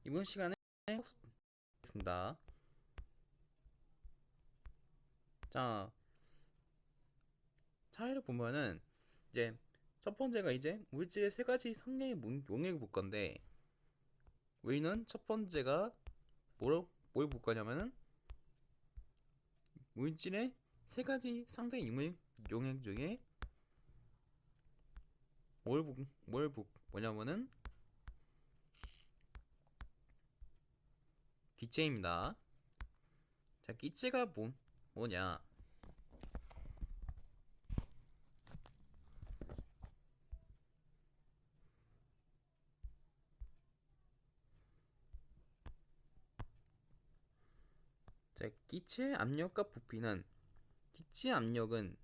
이번 시간에 습니다. 자, 차이를 보면은 이제 첫 번째가 이제 물질의 세 가지 상량의 용액을 볼 건데, 우리는 첫 번째가 뭘 볼 거냐면은 물질의 세 가지 상당의 용액 중에 뭐냐면은 기체입니다. 자, 기체가 뭐냐? 자, 기체 압력과 부피는 기체 압력은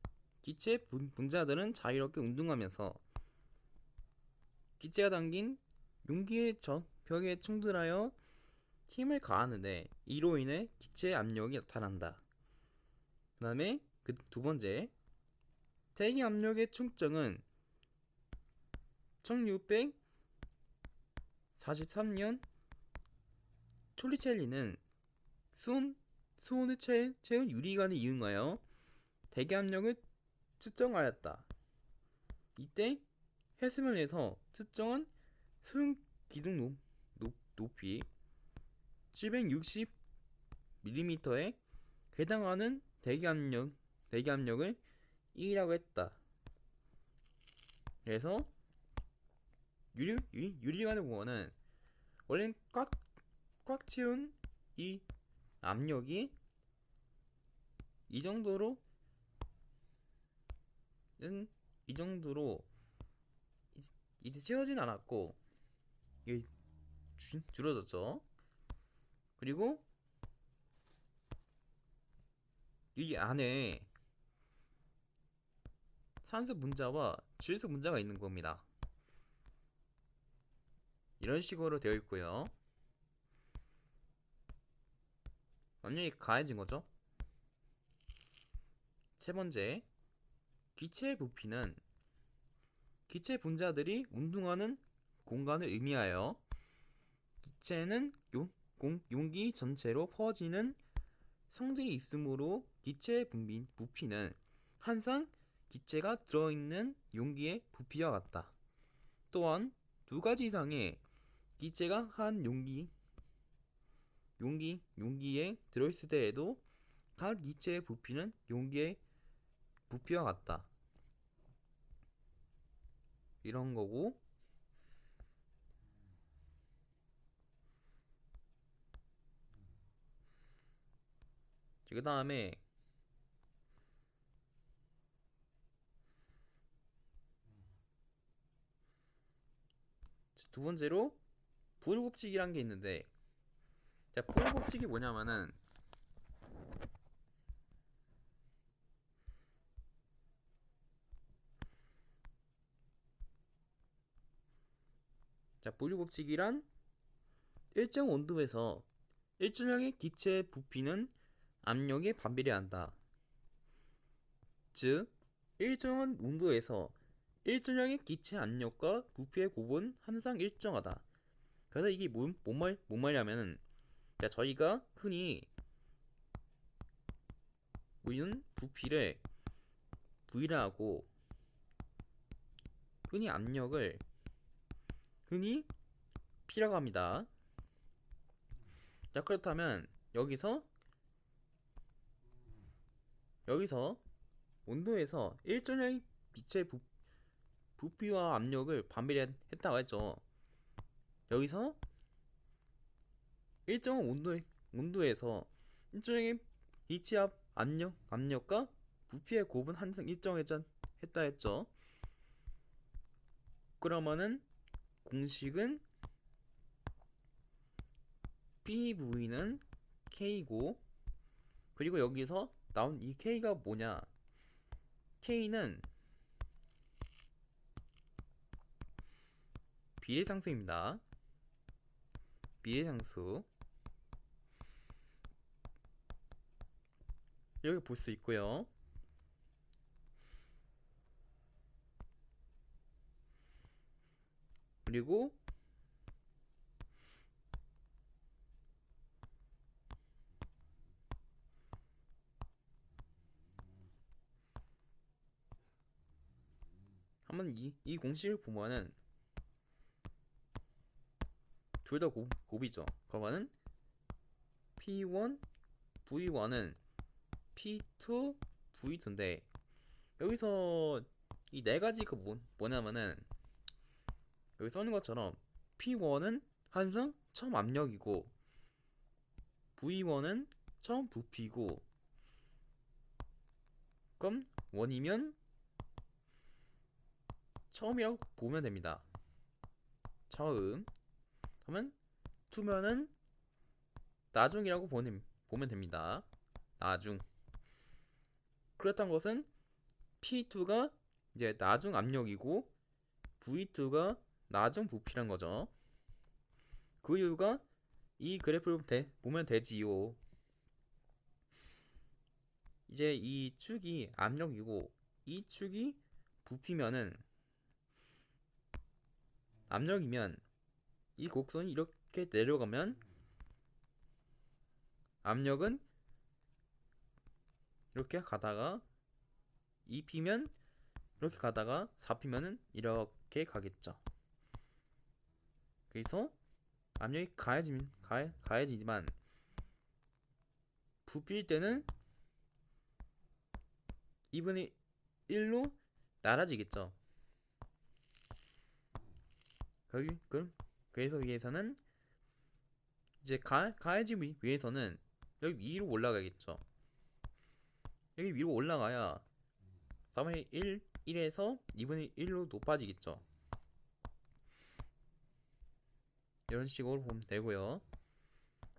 기체 분자들은 자유롭게 운동하면서 기체가 담긴 용기의 벽에 충돌하여 힘을 가하는데 이로 인해 기체 압력이 나타난다. 그 다음에 그 두 번째, 대기 압력의 측정은 1643년 톨리첼리는 수온, 수온을 채운 유리관을 이용하여 대기 압력을 측정하였다. 이때 해수면에서 측정한 수용 기둥 높이 760mm에 해당하는 대기압력을 1이라고 했다. 그래서 유리관을 보면은 원래 꽉 채운 이 압력이 이 정도로 이 정도로 이제 채워진 않았고 이게 줄어졌죠. 그리고 이 안에 산소 분자와 질소 분자가 있는 겁니다. 이런 식으로 되어 있고요. 압력이 가해진 거죠. 세 번째, 기체의 부피는 기체 분자들이 운동하는 공간을 의미하여 기체는 용기 전체로 퍼지는 성질이 있으므로 기체의 부피는 항상 기체가 들어있는 용기의 부피와 같다. 또한 두 가지 이상의 기체가 한 용기에 들어있을 때에도 각 기체의 부피는 용기의 부피와 같다. 이런 거고, 그 다음에 두 번째로 볼 법칙이란 게 있는데, 자, 볼 법칙이 뭐냐면은 자, 볼 법칙이란 일정 온도에서 일정량의 기체의 부피는 압력에 반비례한다. 즉, 일정한 온도에서 일정량의 기체 압력과 부피의 곱은 항상 일정하다. 그래서 이게 뭔 말이냐면은, 저희가 흔히 우리는 부피를 V라 하고 흔히 압력을 흔히 P라고 합니다. 자, 그렇다면 여기서 온도에서 일정량의 빛의 부피와 압력을 반비례했다고 했죠. 여기서 일정한 온도에서 일정량의 빛의 압력과 부피의 곱은 항상 일정했다 했죠. 그러면은 공식은 PV는 K고, 그리고 여기서 나온 이 K가 뭐냐? K는 비례상수입니다. 비례상수. 여기 볼 수 있고요. 그리고 한번 이 공식을 보면은 둘 다 곱이죠. 그러면은 P1 V1은 P2 V2인데 여기서 이 네 가지가 뭐냐면은 여기 써있는 것처럼 P1은 항상 처음 압력이고 V1은 처음 부피고 그럼 1이면 처음이라고 보면 됩니다. 처음. 그러면 2면은 나중이라고 보면 됩니다. 나중. 그렇다는 것은 P2가 이제 나중 압력이고 V2가 나중 부피란 거죠. 그 이유가 이 그래프를 보면 되지요. 이제 이 축이 압력이고 이 축이 부피면은 압력이면 이 곡선이 이렇게 내려가면 압력은 이렇게 가다가 2P면 이렇게 가다가 4P면은 이렇게 가겠죠. 그래서 압력이 가해지지만 부피일 때는 2분의 1로 나눠지겠죠. 그래서 위에서는 이제 가해지기 위해서는 여기 위로 올라가겠죠. 여기 위로 올라가야 4분의 1에서 2분의 1로 높아지겠죠. 이런 식으로 보면 되고요.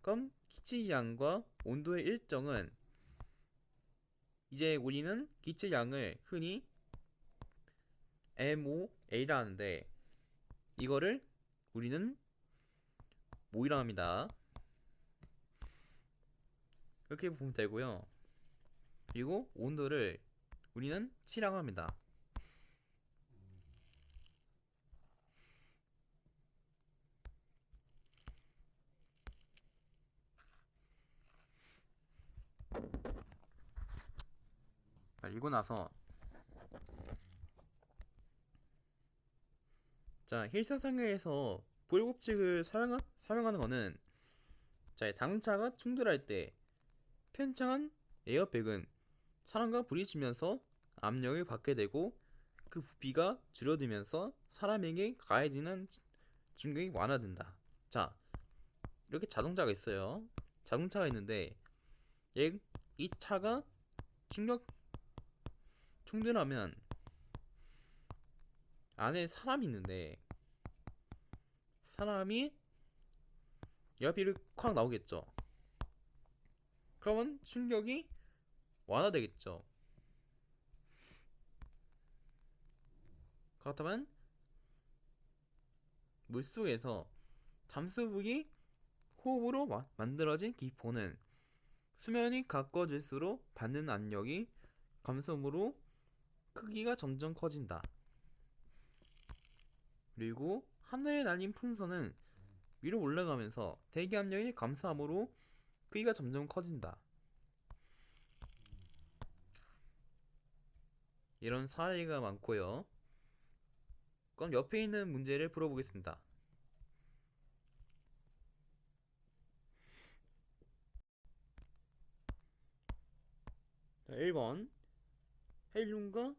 그럼 기체 양과 온도의 일정은 이제 우리는 기체 양을 흔히 MOA라 하는데 이거를 우리는 모이라 합니다. 이렇게 보면 되고요. 그리고 온도를 우리는 T라고 합니다. 읽고 나서 자, 일사상에서 보일 법칙을 사용하는 거는 자, 당차가 충돌할 때 팽창한 에어백은 사람과 부딪히면서 압력을 받게 되고 그 부피가 줄어들면서 사람에게 가해지는 충격이 완화된다. 자, 이렇게 자동차가 있어요. 자동차가 있는데 이 차가 충돌하면 안에 사람이 있는데 사람이 열비를 콱 나오겠죠. 그러면 충격이 완화되겠죠. 그렇다면 물속에서 잠수복이 호흡으로 만들어진 기포는 수면이 가까워질수록 받는 압력이 감소함으로 크기가 점점 커진다. 그리고 하늘에 날린 풍선은 위로 올라가면서 대기 압력이 감소함으로 크기가 점점 커진다. 이런 사례가 많고요. 그럼 옆에 있는 문제를 풀어보겠습니다. 1번 헬륨과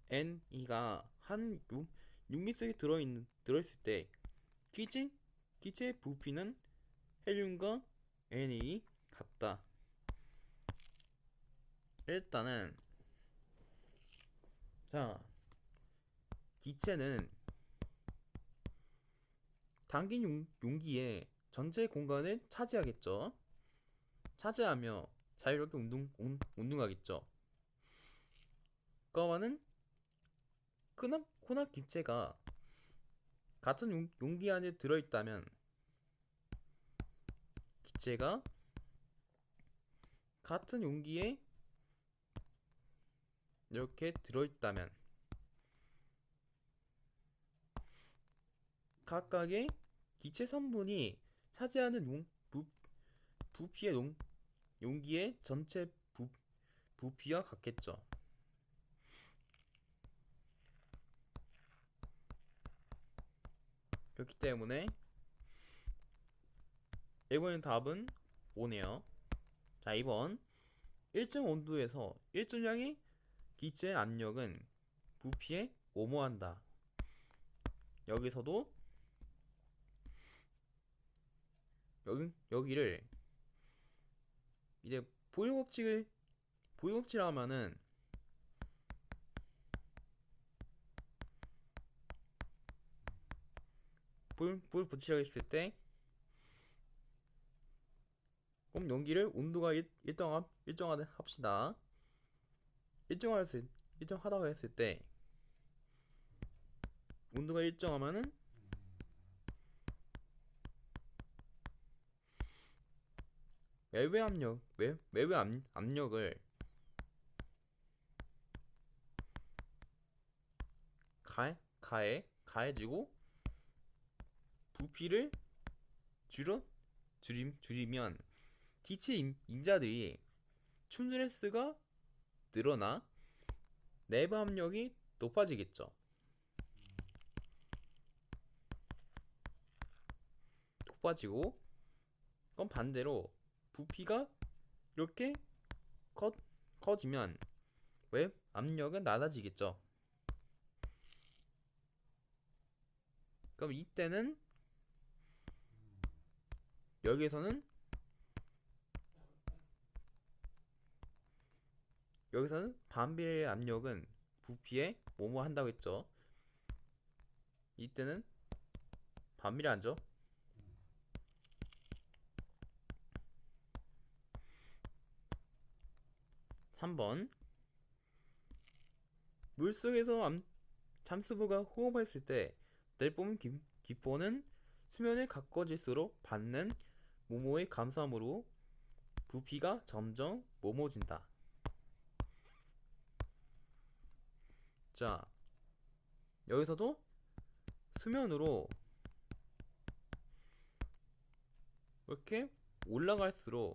Ne가 한 육미 속에 들어있을 때 기체의 부피는 헬륨과 Ne 같다. 일단은 자, 기체는 당긴 용기에 전체 공간을 차지하겠죠. 차지하며 자유롭게 운동하겠죠. 그러면은 코나 기체가 같은 용기 안에 들어있다면 기체가 같은 용기에 이렇게 들어있다면 각각의 기체 성분이 차지하는 부피의 용기의 전체 부피와 같겠죠. 그렇기 때문에 1번의 답은 5네요. 자, 2번. 일정 온도에서 일정량의 기체의 압력은 부피에 오모한다. 여기서도 여기를 이제 보유법칙을 하면은 불 붙이려 했을 때, 그럼 용기를 온도가 일정하다 합시다. 일정하다고 했을 때 온도가 일정하면은 외부 압력을 가해지고 부피를 줄이면 기체 임자들이 춘드레스가 늘어나 내부 압력이 높아지겠죠. 높아지고, 그럼 반대로 부피가 이렇게 커지면 왜 압력은 낮아지겠죠. 그럼 이때는 여기서는 반비례의 압력은 부피에 뭐뭐 한다고 했죠. 이때는 반비례하죠. 3번. 물속에서 잠수부가 호흡했을 때 내뿜은 기포는 수면에 가까워질수록 받는 모모의 감소함으로 부피가 점점 모모진다. 자, 여기서도 수면으로 이렇게 올라갈수록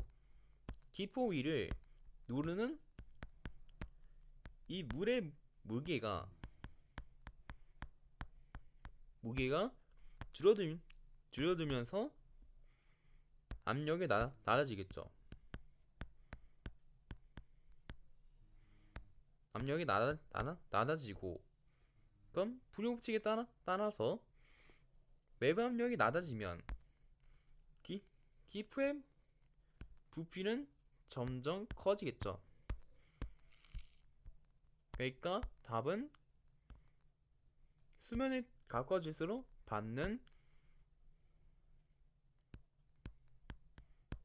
기포 위를 누르는 이 물의 무게가 줄어들면서 압력이 낮아지겠죠. 압력이 낮아지고, 그럼 불용법칙에 따라서 외부 압력이 낮아지면 기포의 부피는 점점 커지겠죠. 그러니까 답은 수면에 가까워질수록 받는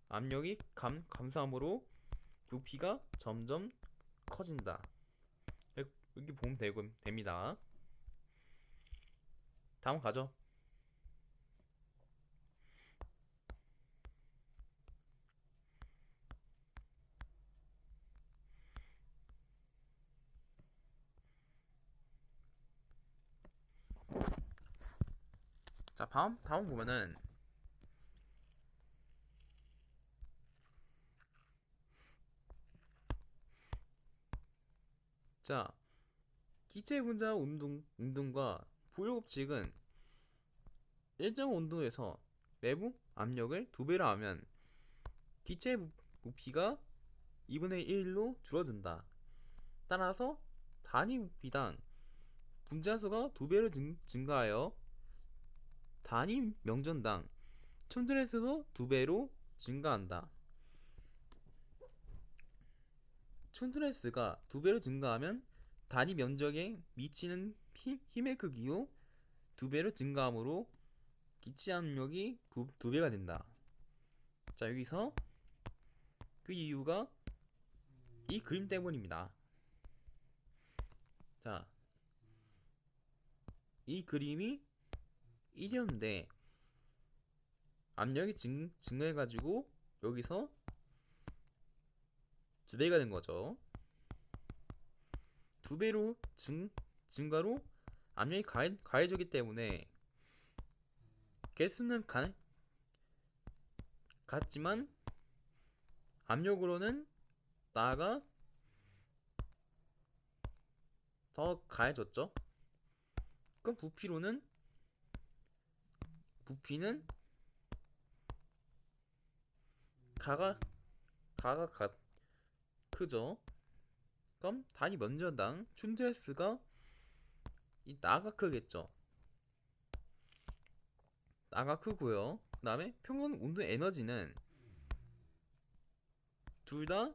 압력이 감소함으로 부피가 점점 커진다. 이렇게 보면 됩니다. 다음 가죠. 자, 다음 보면은 자, 기체 분자 운동과 부여법칙은 일정 온도에서 내부 압력을 2배로 하면 기체 부피가 2분의 1로 줄어든다. 따라서 단위 부피당 분자수가 2배로 증가하여 단위 명전당 춘드레스도 2배로 증가한다. 춘드레스가 2배로 증가하면 단위 면적에 미치는 힘의 크기요 2배로 증가하므로 기체 압력이 2배가 된다. 자, 여기서 그 이유가 이 그림 때문입니다. 자, 이 그림이 1이었는데 압력이 증가해가지고 여기서 2배가 된 거죠. 2배로 증가로 압력이 가해졌기 때문에 개수는 같지만 압력으로는 나가 더 가해졌죠. 그럼 부피로는 부피는 가가 크죠. 그럼 단위 면적당 춘트레스가 이 나가 크겠죠. 나가 크고요. 그 다음에 평균 온도 에너지는 둘 다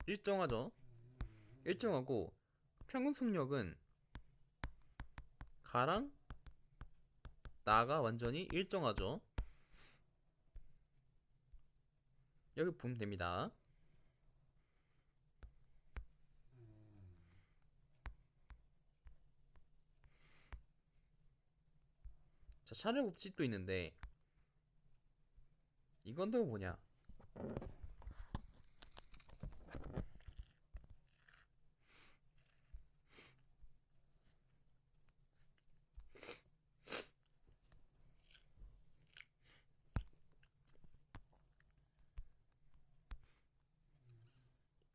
일정하죠. 일정하고 평균 속력은 가랑 나가 완전히 일정하죠. 여기 보면 됩니다. 자, 샤넬 법칙도 있는데 이건 또 뭐냐?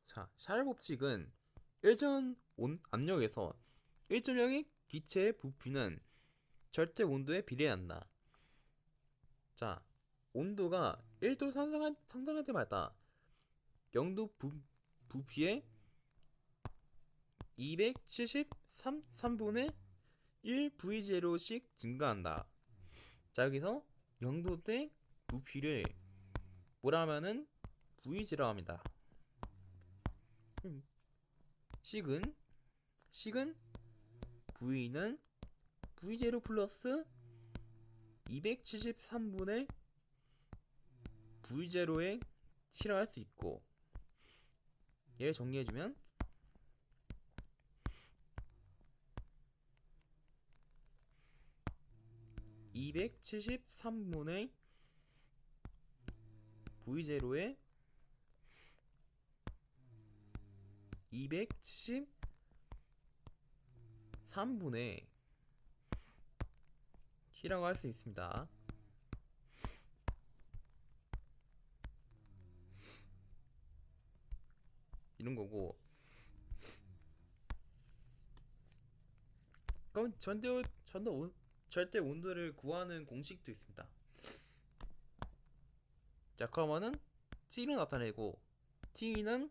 자, 샤넬 법칙은 일정 압력에서 일정량의 기체의 부피는 절대 온도에 비례한다. 자, 온도가 1도 상승할 때마다 0도 부피에 273분의 1 V0씩 증가한다. 자, 여기서 0도 대 부피를 뭐라 하면은 V0라고 합니다. 식은 V는 V0 플러스 273분의 V0에 실현할 수 있고, 얘를 정리해주면 273분의 V0에 273분의 T라고 할 수 있습니다. 이런 거고, 그럼 절대 온도를 구하는 공식도 있습니다. 자, 그러면은 T로 나타내고, T는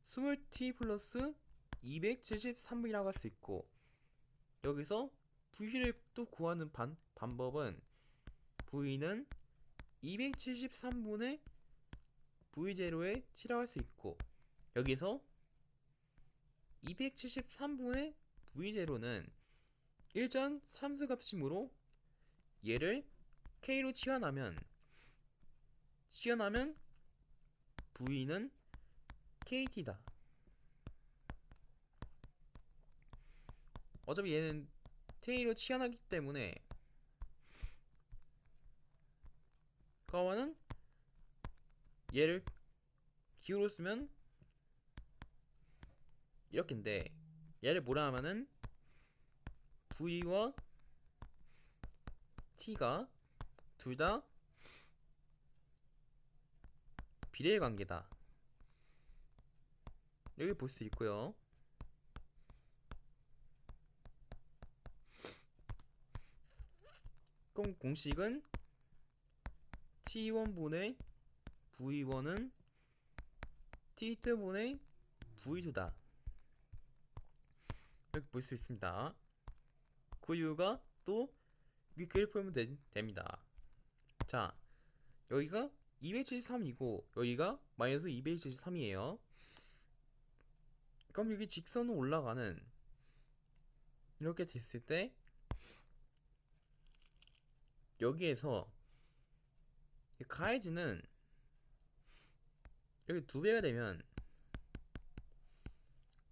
20T 플러스 273이라고 할 수 있고, 여기서 V를 또 구하는 방법은 V는 273분의 V0에 T라고 할 수 있고, 여기서 273분의 V0는 일전 참수값이므로 얘를 K로 치환하면 V는 KT다. 어차피 얘는 K로 치환하기 때문에 그러면은 얘를 기호로 쓰면 이렇게인데, 얘를 뭐라 하면은 V와 T가 둘 다 비례 관계다. 여기 볼 수 있고요. 그럼 공식은 T1분의 V1은 T2분의 V2다. 이렇게 볼 수 있습니다. 그 이유가 또 여기 그래프 보면 됩니다. 자, 여기가 273이고 여기가 마이너스 273이에요. 그럼 여기 직선으로 올라가는 이렇게 됐을 때 여기에서 가해지는 여기 2배가 되면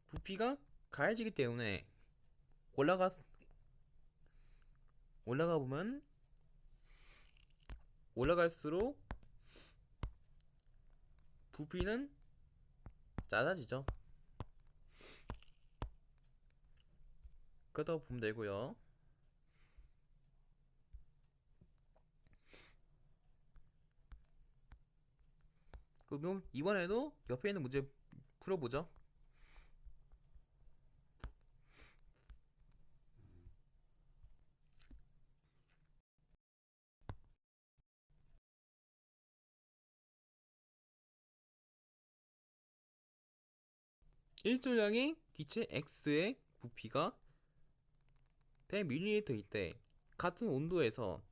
부피가 가해지기 때문에 올라가 보면 올라갈수록 부피는 작아지죠. 그렇다고 보면 되고요. 그럼 이번에도 옆에 있는 문제 풀어보죠. 일조량의 기체 X의 부피가 100ml일 때 같은 온도에서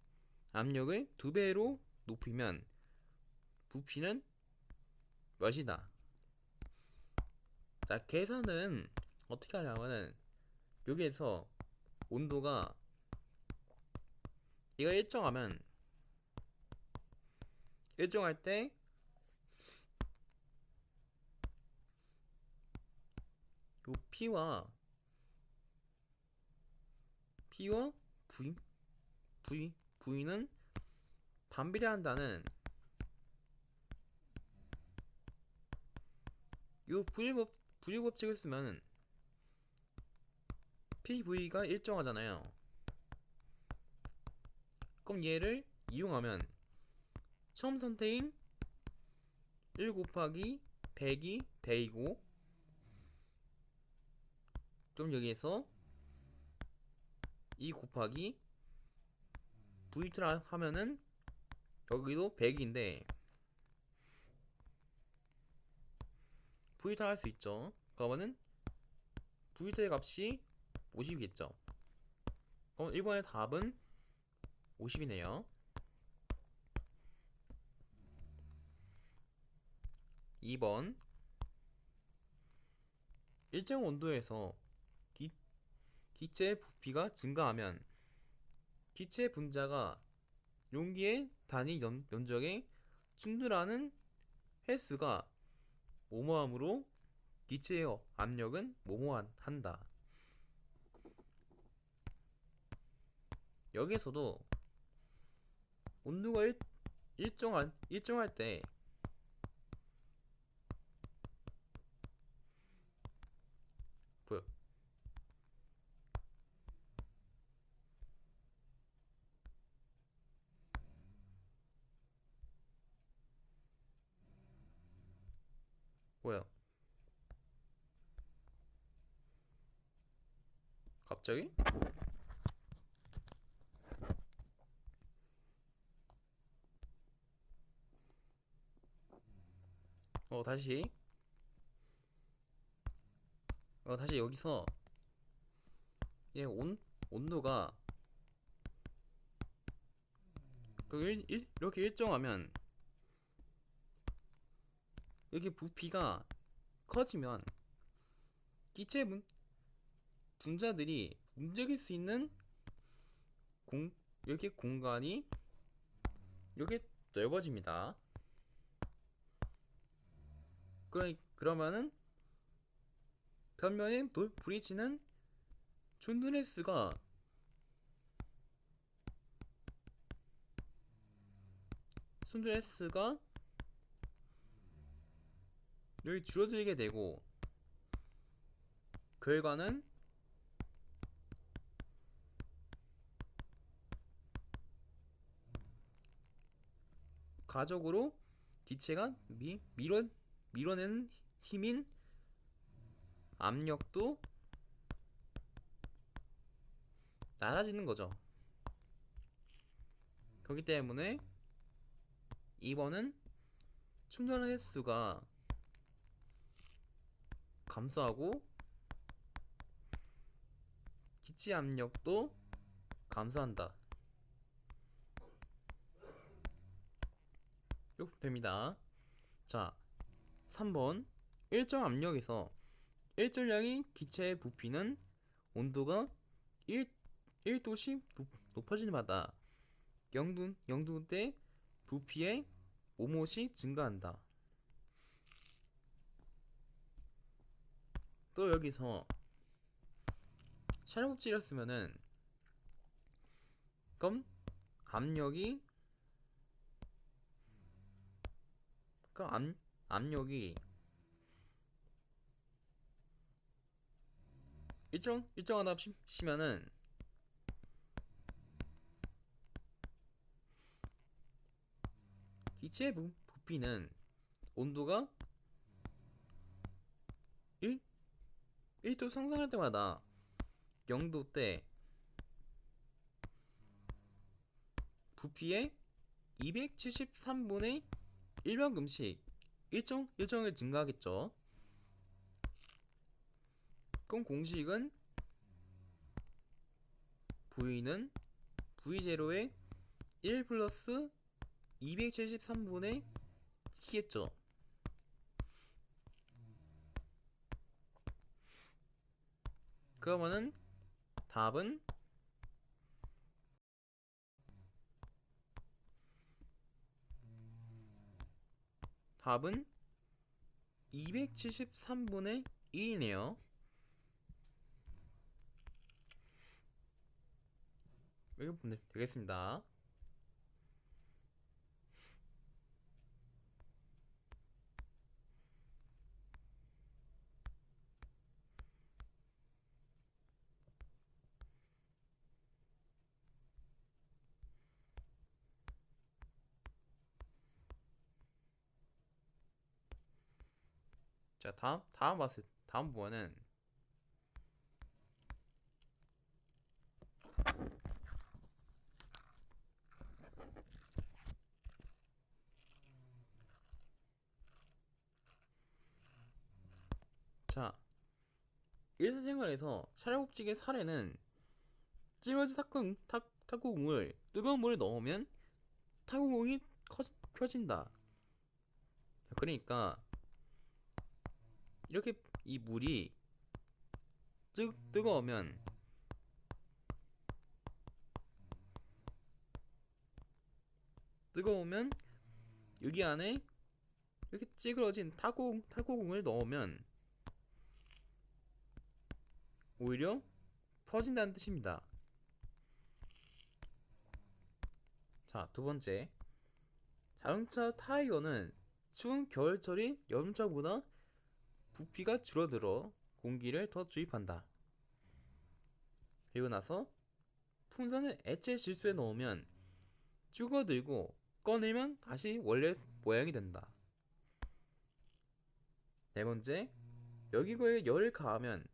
압력을 2배로 높이면 부피는 몇이다. 자, 계산은 어떻게 하냐면은 여기에서 온도가 이거 일정할 때 요 P와 V는 반비례한다는 요 V법칙을 쓰면 PV가 일정하잖아요. 그럼 얘를 이용하면 처음 선택인 1 곱하기 100이 100이고 좀 여기에서 2 곱하기 V트라 하면은 여기도 100인데 V트라 할 수 있죠. 그러면은 V트의 값이 50이겠죠. 그럼 1번의 답은 50이네요. 2번 일정 온도에서 기체의 부피가 증가하면 기체 분자가 용기의 단위 면적에 충돌하는 횟수가 뭐뭐함으로 기체의 압력은 뭐뭐한다. 여기에서도 온도가 일정할 때 보여. 뭐야? 갑자기? 다시. 다시 여기서 얘 온도가 이렇게 일정하면 여기 부피가 커지면 기체 분자들이 움직일 수 있는 이렇게 공간이 이렇게 넓어집니다. 그러면은 변면에 부딪히는 촌드레스가 여기 줄어들게 되고 결과는 가적으로 기체가 밀어내는 힘인 압력도 낮아지는 거죠. 그렇기 때문에 2번은 충돌 횟수가 감소하고 기체 압력도 감소한다. 이렇게 됩니다. 자, 3번 일정 압력에서 일정량의 기체의 부피는 온도가 1도씩 높아지는 마다 0도 때 부피의 5모씩 증가한다. 또 여기서 촬영법칙을 쓰면은 그럼 압력이 일정하다 치면은 기체의 부피는 온도가 1도 상승할 때마다 0도 때 부피의 273분의 1만큼씩 일정을 증가하겠죠. 그럼 공식은 V는 V0의 1 플러스 273분의 t겠죠. 그러면은 답은 273분의 1이네요. 이렇게 보면 되겠습니다. 자, 다음 부분은 자, 일상생활에서 샤넬법칙의 사례는 찌그러진 탁구공을 뜨거운 물에 넣으면 탁구공이 펴진다. 그러니까 이렇게 이 물이 뜨거우면 여기 안에 이렇게 찌그러진 탁구공을 넣으면 오히려 퍼진다는 뜻입니다. 자, 두 번째. 자동차 타이어는 추운 겨울철이 여름철보다 부피가 줄어들어 공기를 더 주입한다. 그리고 나서 풍선을 액체 질소에 넣으면 줄어들고 꺼내면 다시 원래 모양이 된다. 네 번째. 여기거에 열을 가하면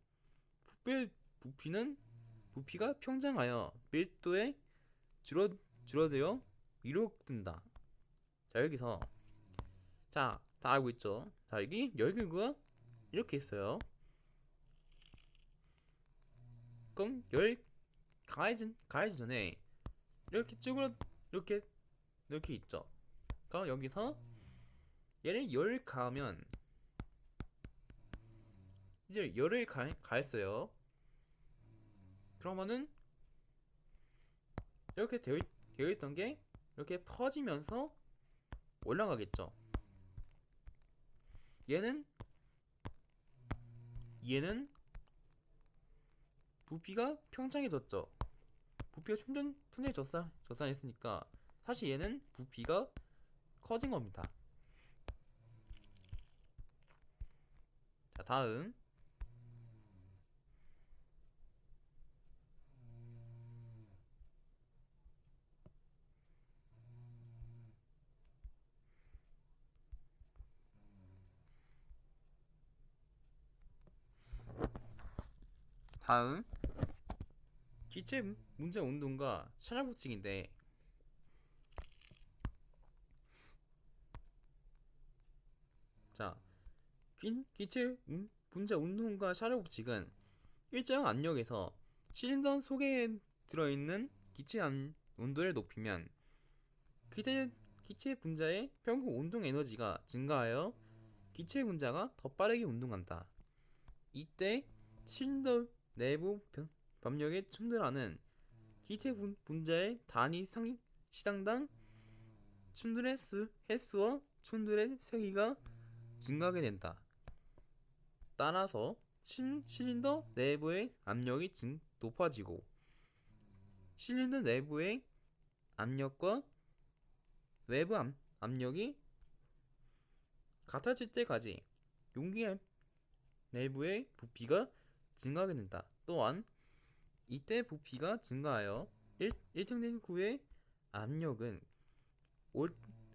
부피가 평정하여 밀도에 줄어들어 위로 든다. 자, 여기서 자, 다 알고 있죠? 자, 여기 열기구가 이렇게 있어요. 그럼 열 가해지 전에 이렇게 이렇게 있죠. 그럼 여기서 얘를 열 가하면 이제 열을 가했어요. 그러면은 이렇게 되어 있던 게 이렇게 퍼지면서 올라가겠죠. 얘는 부피가 평창해졌죠. 부피가 평창해졌으니까 사실 얘는 부피가 커진 겁니다. 자, 다음. 기체 문제 운동과 샤넬법칙인데, 자, 기체 문제 운동과 샤넬법칙은 일정 압력에서 실린더 속에 들어있는 기체 온도를 높이면 기체 분자의 평균 운동 에너지가 증가하여 기체 분자가 더 빠르게 운동한다. 이때 실린더 내부 압력에 충돌하는 기체 분자의 단위 시당당 충돌의 횟수와 충돌의 세기가 증가하게 된다. 따라서 실린더 내부의 압력이 높아지고 실린더 내부의 압력과 외부 압력이 같아질 때까지 용기 내부의 부피가 증가하게 된다. 또한 이때 부피가 증가하여 일정된 후에 압력은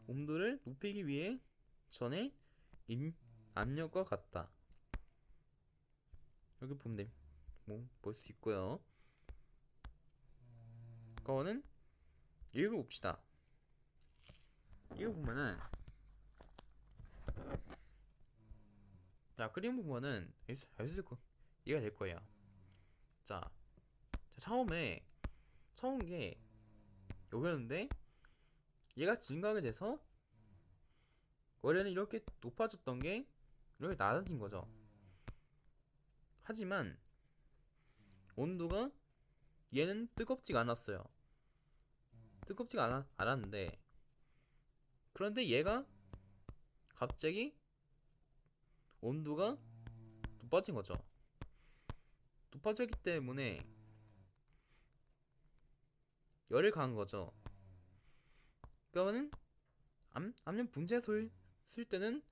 온도를 높이기 위해 전에 압력과 같다. 여기 보면 볼 수 있고요. 그거는 읽어봅시다. 이거 보면은 자, 그림 보면은 이해가 될 거예요. 자, 처음 게 여기였는데 얘가 증가하게 돼서 원래는 이렇게 높아졌던 게 이렇게 낮아진 거죠. 하지만 온도가 얘는 뜨겁지가 않았어요. 뜨겁지가 않았는데 그런데 얘가 갑자기 온도가 높아진 거죠. 높아졌기 때문에 열을 가한 거죠. 그러면은 압력 분자소를 쓸 때는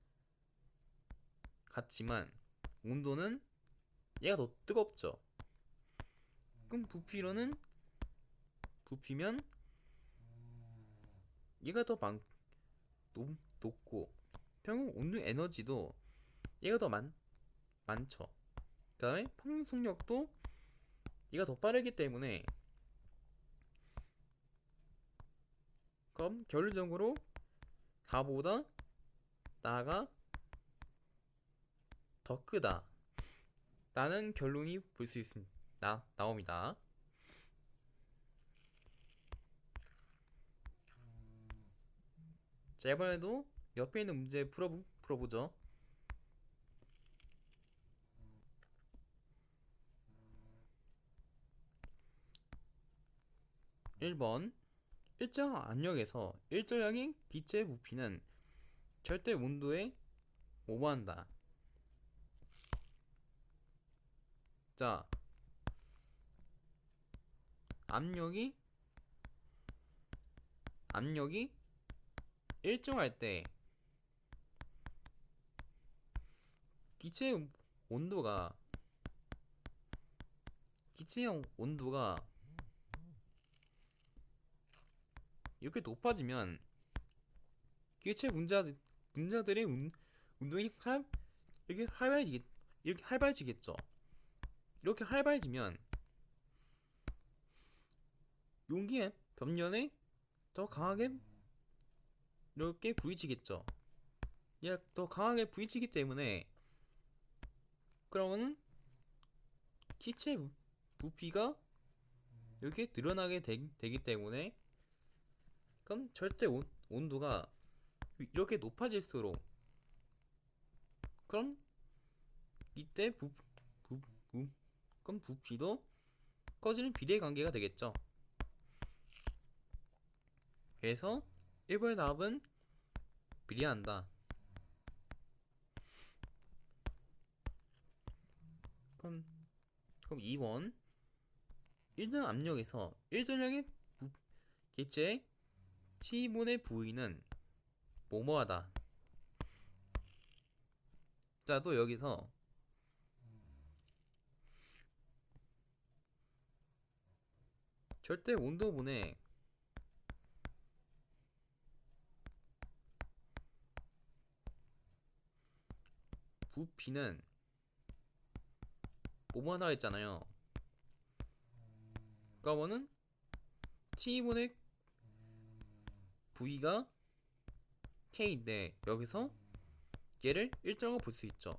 같지만 온도는 얘가 더 뜨겁죠. 그럼 부피면 얘가 더 높고 평균 온도 에너지도 얘가 더 많죠. 그 다음에 평균 속력도 얘가 더 빠르기 때문에 그럼 결론적으로 4보다 나가 더 크다 라는 결론이 볼 수 있습니다. 나옵니다. 자, 이번에도 옆에 있는 문제 풀어보죠. 1번 일정 압력에서 일정량의 빛의 부피는 절대 온도에 오버한다. 자, 압력이 일정할 때 기체의 온도가 이렇게 높아지면 기체 분자들의 운동이 이렇게 활발해지겠죠. 이렇게 활발해지면 용기의 변면에 더 강하게 이렇게 부딪히겠죠. 얘가 더 강하게 부딪히기 때문에 그러면은 기체 부피가 이렇게 늘어나게 되기 때문에 그럼 절대 온도가 이렇게 높아질수록 그럼 이때 그럼 부피도 꺼지는 비례 관계가 되겠죠. 그래서 1번의 답은 비례한다. 그럼 2번 일정 압력에서 일정량의 개체의 치분의 부위는 뭐뭐하다. 자, 또 여기서 절대 온도분의 부피는 뭐뭐하다 했잖아요. 그러면은 T분의 V가 K인데 여기서 얘를 일정으로 볼 수 있죠.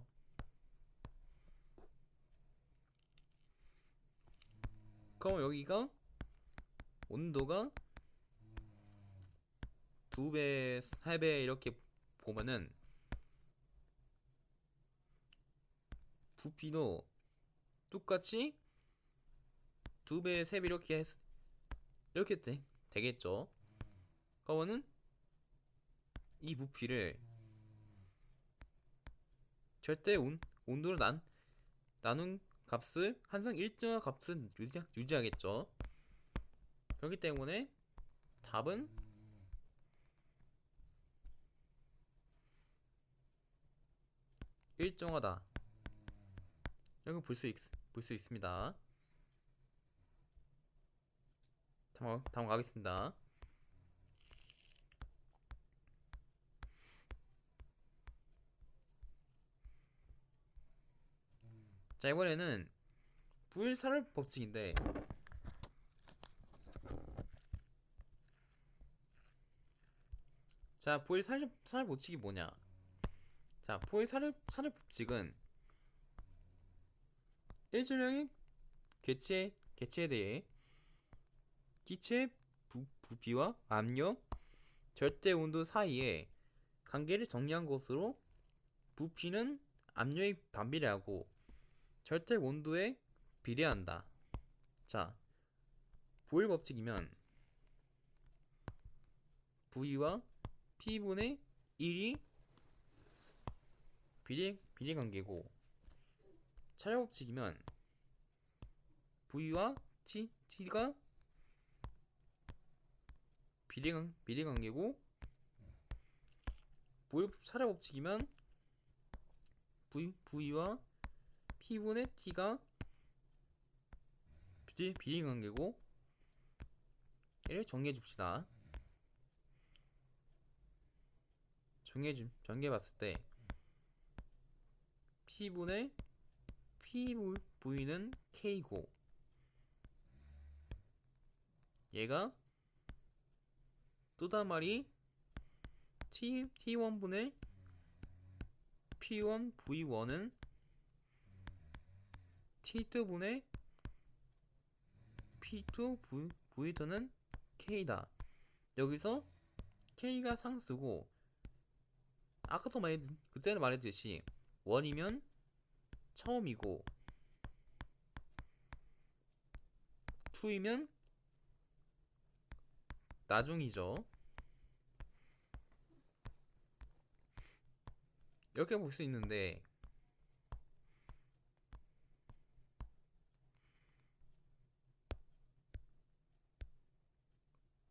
그럼 여기가 온도가 2배, 3배 이렇게 보면은 부피도 똑같이 2배, 3배 이렇게 되겠죠. 그러면은 이 부피를 절대 온도로 나눈 값을 항상 일정한 값은 유지하겠죠. 그렇기 때문에 답은 일정하다. 이렇게 볼 수 있습니다. 다음 가겠습니다. 자, 이번에는 부일살을 법칙인데 자, 부일살을 법칙이 뭐냐? 자, 부일살을 법칙은 일조량의 개체에 대해 기체의 부피와 압력, 절대 온도 사이에 관계를 정리한 것으로 부피는 압력에 반비례하고 절대 온도에 비례한다. 자, 보일 법칙이면 V와 P분의 1이 비례 관계고, 차례 법칙이면 V와 T가 비례 관계고, 보일 차례 법칙이면 V와 P분의 T가 비례 관계고, 얘를 정리해 줍시다. 정리해 봤을 때 P분의 PV는 K고, 얘가 또 다른 말이 T1분의 P1 V1은 T2분의 P2 V2는 K다. 여기서 K가 상수고, 아까도 그때는 말했듯이 1이면 처음이고 2이면 나중이죠. 이렇게 볼 수 있는데,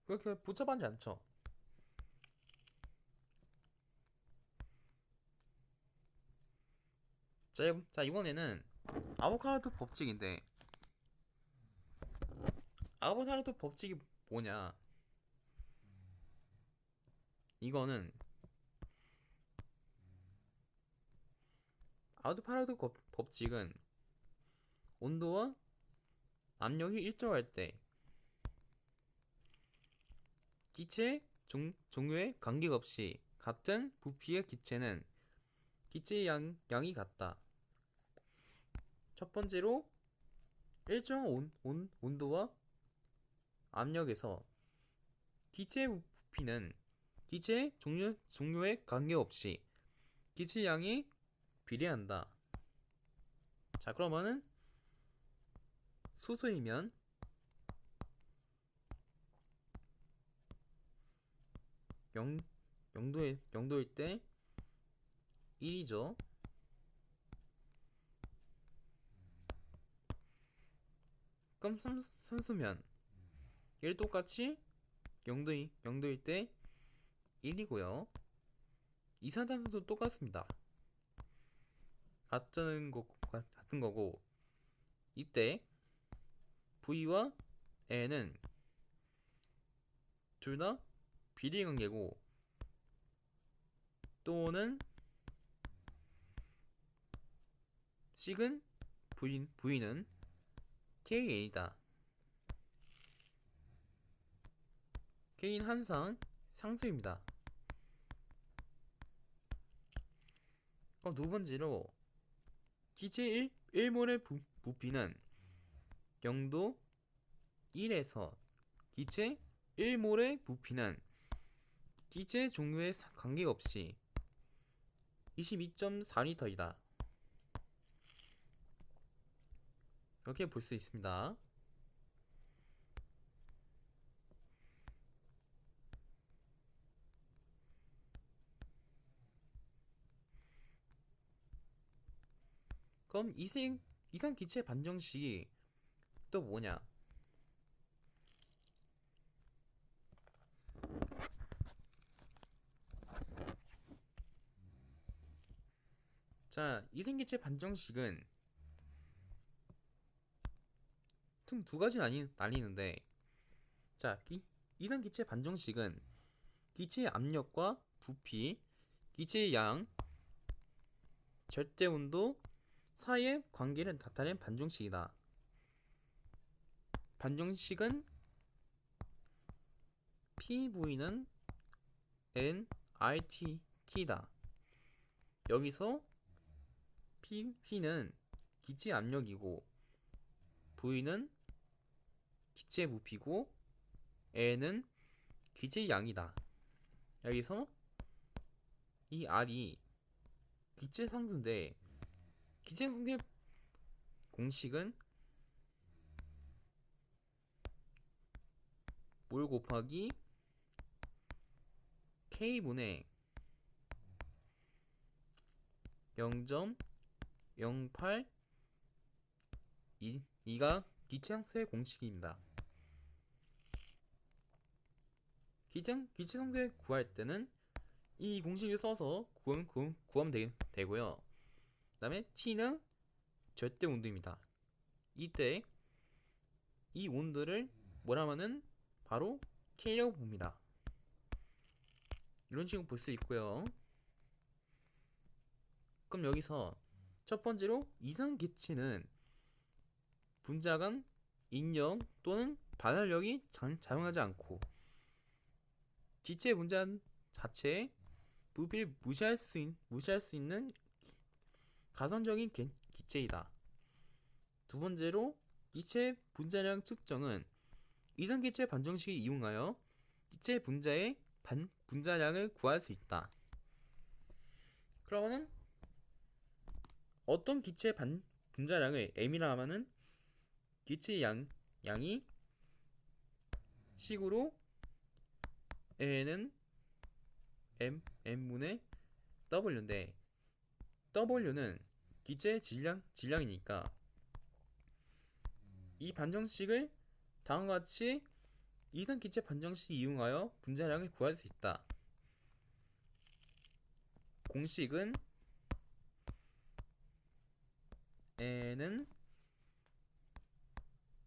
그렇게 복잡하지 않죠. 자, 이번에는 아보카도 법칙인데, 아보카도 법칙이 뭐냐? 이거는 아보카도 법칙은 온도와 압력이 일정할 때 기체의 종류에 관계없이 같은 부피의 기체는 기체의 양이 같다. 첫 번째로 일정한 온도와 압력에서 기체의 부피는 기체의 종류에 관계없이 기체 양이 비례한다. 자, 그러면은 수소이면 0도일 때 1이죠. 그럼 산소면 얘를 똑같이 0도일 때 1이고요. 이산화탄소도 똑같습니다. 같은 거고, 이때 V와 N은 둘 다 비례 관계고, 또는 식은 V는 KN이다. K는 항상 상수입니다. 그럼 두 번째로 기체 1몰의 부피는 0도 1에서 기체 1몰의 부피는 기체 종류에 관계없이 22.4리터이다. 이렇게 볼 수 있습니다. 그럼 이상 기체 반정식이 또 뭐냐? 자, 이생기체 반정식은 총 두 가지 나뉘는데, 자, 이상기체 반정식은 기체의 압력과 부피, 기체의 양, 절대 온도 사이의 관계를 나타낸 반정식이다. 반정식은 PV는 nRT다. 여기서 P는 기체 압력이고 V는 기체의 부피고 N은 기체의 양이다. 여기서 이 R이 기체 상수인데 기체 상수의 공식은 몰 곱하기 K분의 0.08 이가 기체 상수의 공식입니다. 기체 상수를 구할 때는 이 공식을 써서 구하면 되고요. 그 다음에 T는 절대 온도입니다. 이때 이 온도를 뭐라면은 바로 K라고 봅니다. 이런 식으로 볼 수 있고요. 그럼 여기서 첫 번째로 이산기체는 분자 간 인력 또는 반발력이 작용하지 않고 기체 분자 자체의 부피를 무시할 수 있는 가선적인 기체이다. 두 번째로 기체 분자량 측정은 이산기체 반정식을 이용하여 기체 분자의 분자량을 구할 수 있다. 그러면은 어떤 기체 분자량을 m이라 하면은 기체 양이 식으로 n은 m분의 w인데 w는 기체의 질량이니까 이 반정식을 다음과 같이 이산기체 반정식 이용하여 분자량을 구할 수 있다. 공식은 n은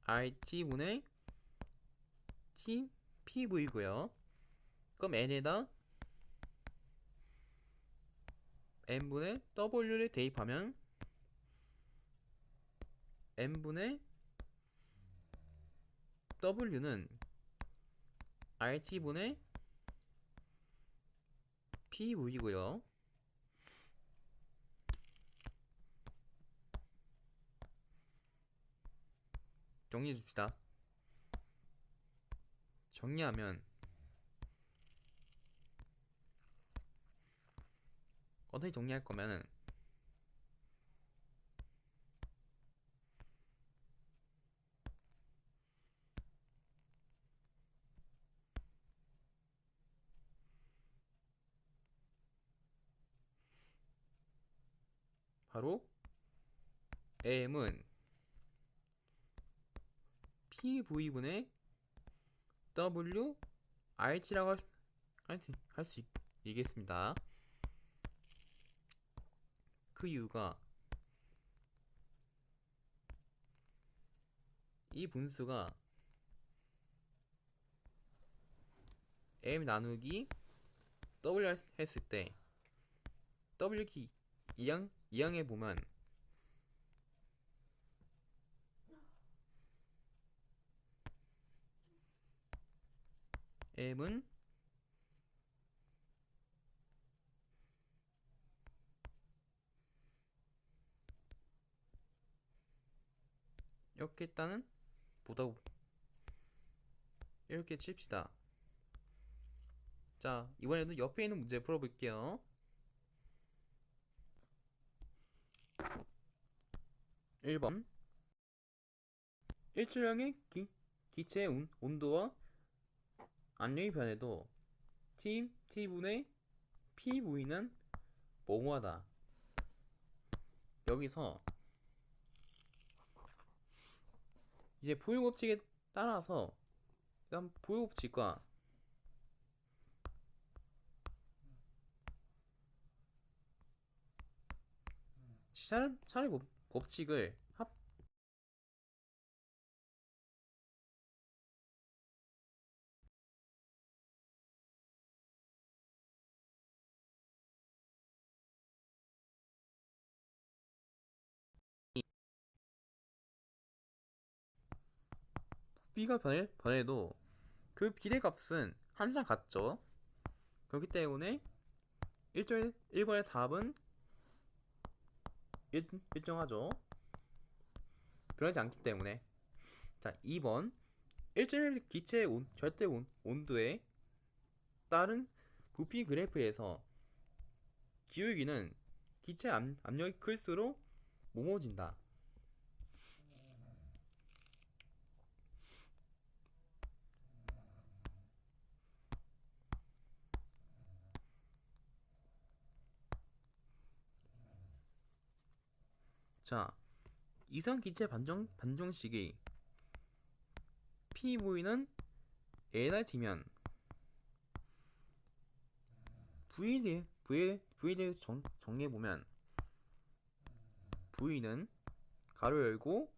RT분의 PV고요. 그럼 n에다 n분의 w를 대입하면 n분의 w는 RT분의 PV고요. 정리해 줍시다. 정리하면 어떻게 정리할 거면은 바로 m은 PV분의 WRT라고 할 수 있겠습니다. 그 이유가 이 분수가 m 나누기 w 했을 때 w 이항에 보면 m은 이렇게 일단은 이렇게 칩시다. 자, 이번에도 옆에 있는 문제 풀어볼게요. 1번 일출량의 기체의 온도와 압력이 변해도 T분의 PV는 뭐뭐하다. 여기서 이제 보유법칙에 따라서 일단 보유법칙과 차례 법칙을 B가 변해도 그 비례값은 항상 같죠. 그렇기 때문에 1번의 답은 일정하죠. 변하지 않기 때문에. 자, 2번 일정일 기체의 절대 온도에 따른 부피 그래프에서 기울기는 기체 압력이 클수록 모모진다. 자, 이상 기체 반정식이 PV는 nRT면 V에 대해서 정리해보면 V는 가로 열고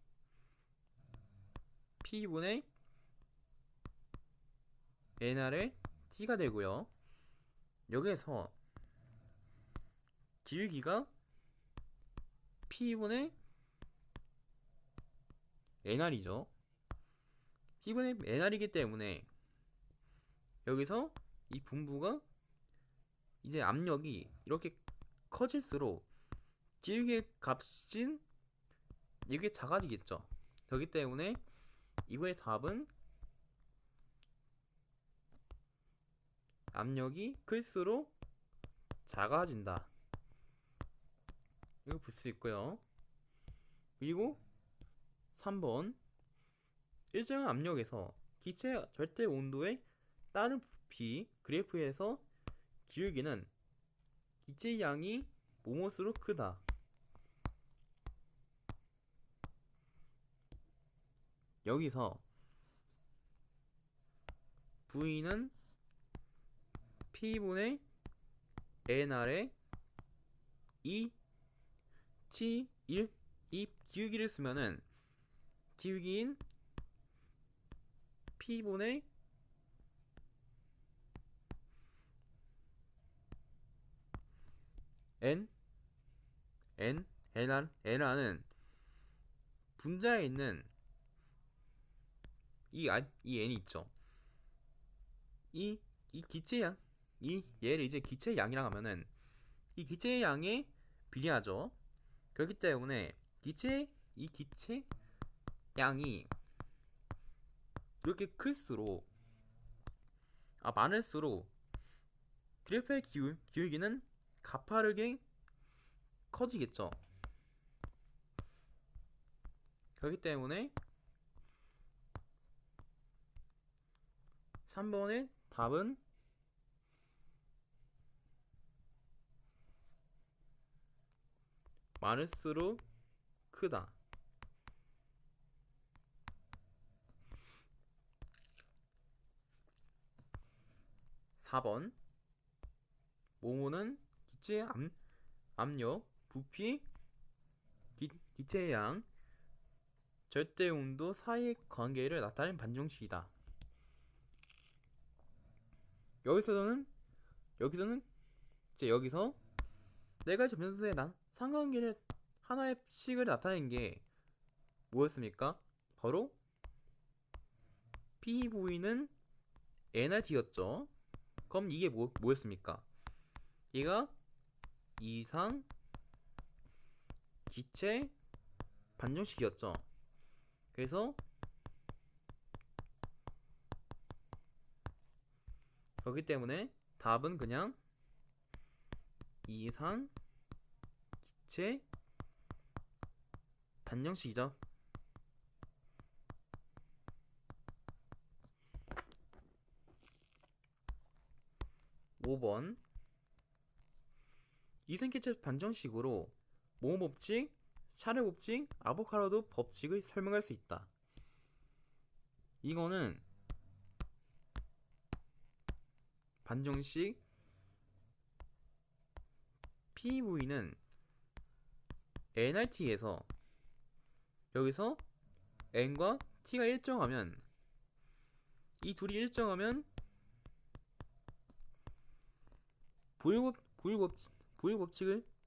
P분의 nR의 T가 되고요. 여기에서 기울기가 P분의 nR이죠. P분의 nR이기 때문에 여기서 이 분부가 이제 압력이 이렇게 커질수록 기울기의 값인 이게 작아지겠죠. 그렇기 때문에 이거의 답은 압력이 클수록 작아진다. 이거 볼 수 있고요. 그리고 3번 일정한 압력에서 기체 절대 온도에 따른 부피 그래프에서 기울기는 기체의 양이 모모수록 크다. 여기서 V는 P분의 nR의 2 T 1 이 기울기를 쓰면은 기울기인 P분의 nR는 분자에 있는 이 n이 있죠. 이 기체 양, 얘를 이제 기체 양이라 하면은 이 기체의 양에 비례하죠. 그렇기 때문에 기체 양이 이렇게 클수록 많을수록 그래프의 기울기는 가파르게 커지겠죠. 그렇기 때문에 3번의 답은 많을수록 크다. 4번 모모는 기체의 압력, 부피, 기체의 양, 절대 온도 사이의 관계를 나타낸 반정식이다. 여기서는 이제 여기서 내가 점선수의 상관관계를 하나의 식을 나타낸 게 뭐였습니까? 바로 PV는 nRT였죠. 그럼 이게 뭐였습니까? 얘가 이상 기체 반정식이었죠. 그래서 그렇기 때문에 답은 그냥 이상 기체 반정식이죠. 5번 이상기체 반정식으로 모모 법칙, 샤를 법칙, 아보카도 법칙을 설명할 수 있다. 이거는 반정식 PV는 nRT에서 여기서 n과 t가 일정하면 이 둘이 일정하면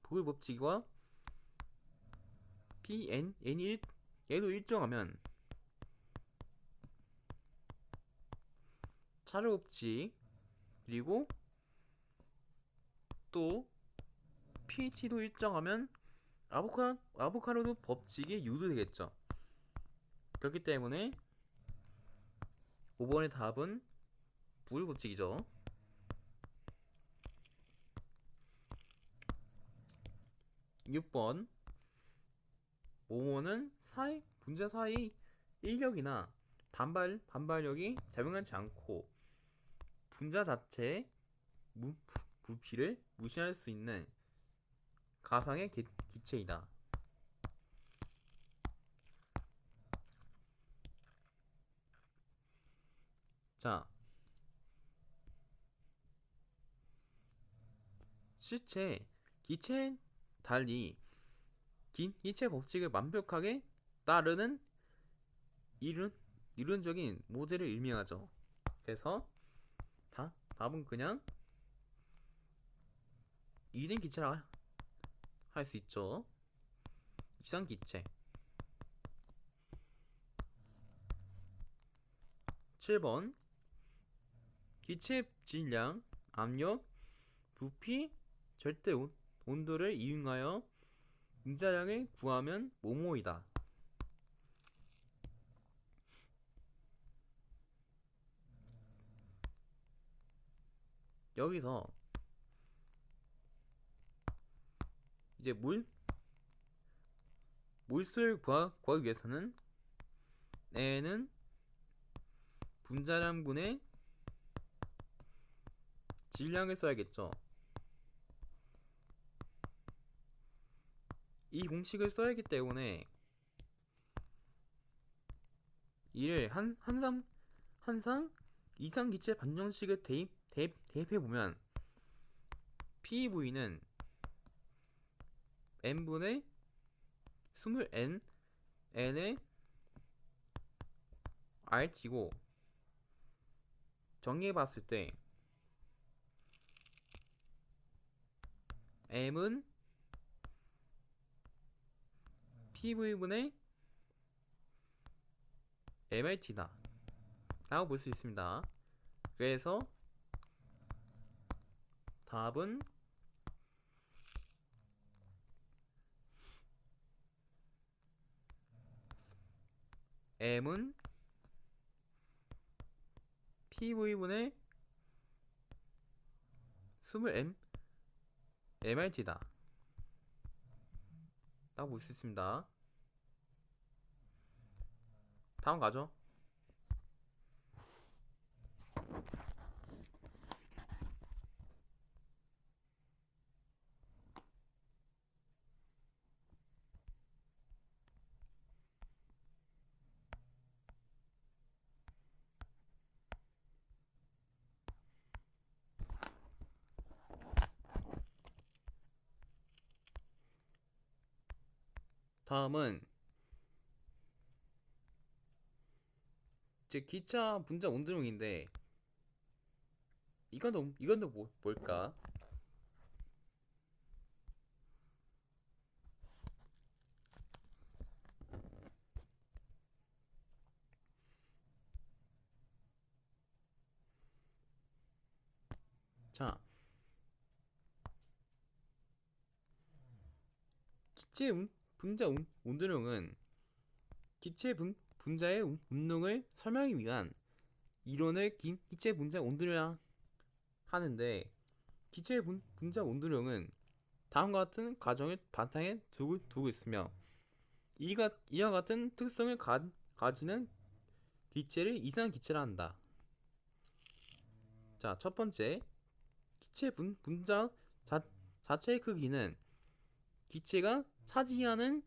부율법칙과 n이 얘도 일정하면 차르 법칙 그리고 또 PT도 일정하면 아보카도 법칙이 유도되겠죠. 그렇기 때문에 5번의 답은 부율법칙이죠. 6번 5번은 분자 사이 인력이나 반발력이 작용하지 않고 분자 자체의 부피를 무시할 수 있는 가상의 기체이다. 자, 실제 기체에 달리 기체 법칙을 완벽하게 따르는 이론적인 모델을 의미하죠. 그래서 답은 그냥 이등 기체라 할 수 있죠. 이상 기체. 7번 기체 질량, 압력, 부피, 절대 온도를 이용하여 분자량을 구하면 뭐뭐이다. 여기서 이제 몰수를 구하기 위해서는 N은 분자량분의 질량을 써야겠죠. 이 공식을 써야 하기 때문에 이를 항상 이상기체 반정식을 대입해보면 PV는 n분의 20n n의 RT고 정리해봤을 때 m은 PV분의 MRT다 라고 볼 수 있습니다. 그래서 답은 m은 PV분의 20m MRT다 라고 볼 수 있습니다. 다음 가죠. 다음은 이제 기차 분자 운동인데 이건 또 뭘까? 자, 기체 분자 운동은 기체 분자의 운동을 설명하기 위한 이론을 기체 분자 운동이라 하는데 기체 분자 운동은 다음과 같은 과정을 바탕에 두고 있으며 이와 같은 특성을 가지는 기체를 이상 기체라 한다. 자, 첫 번째 기체 분자 자체의 크기는 기체가 차지하는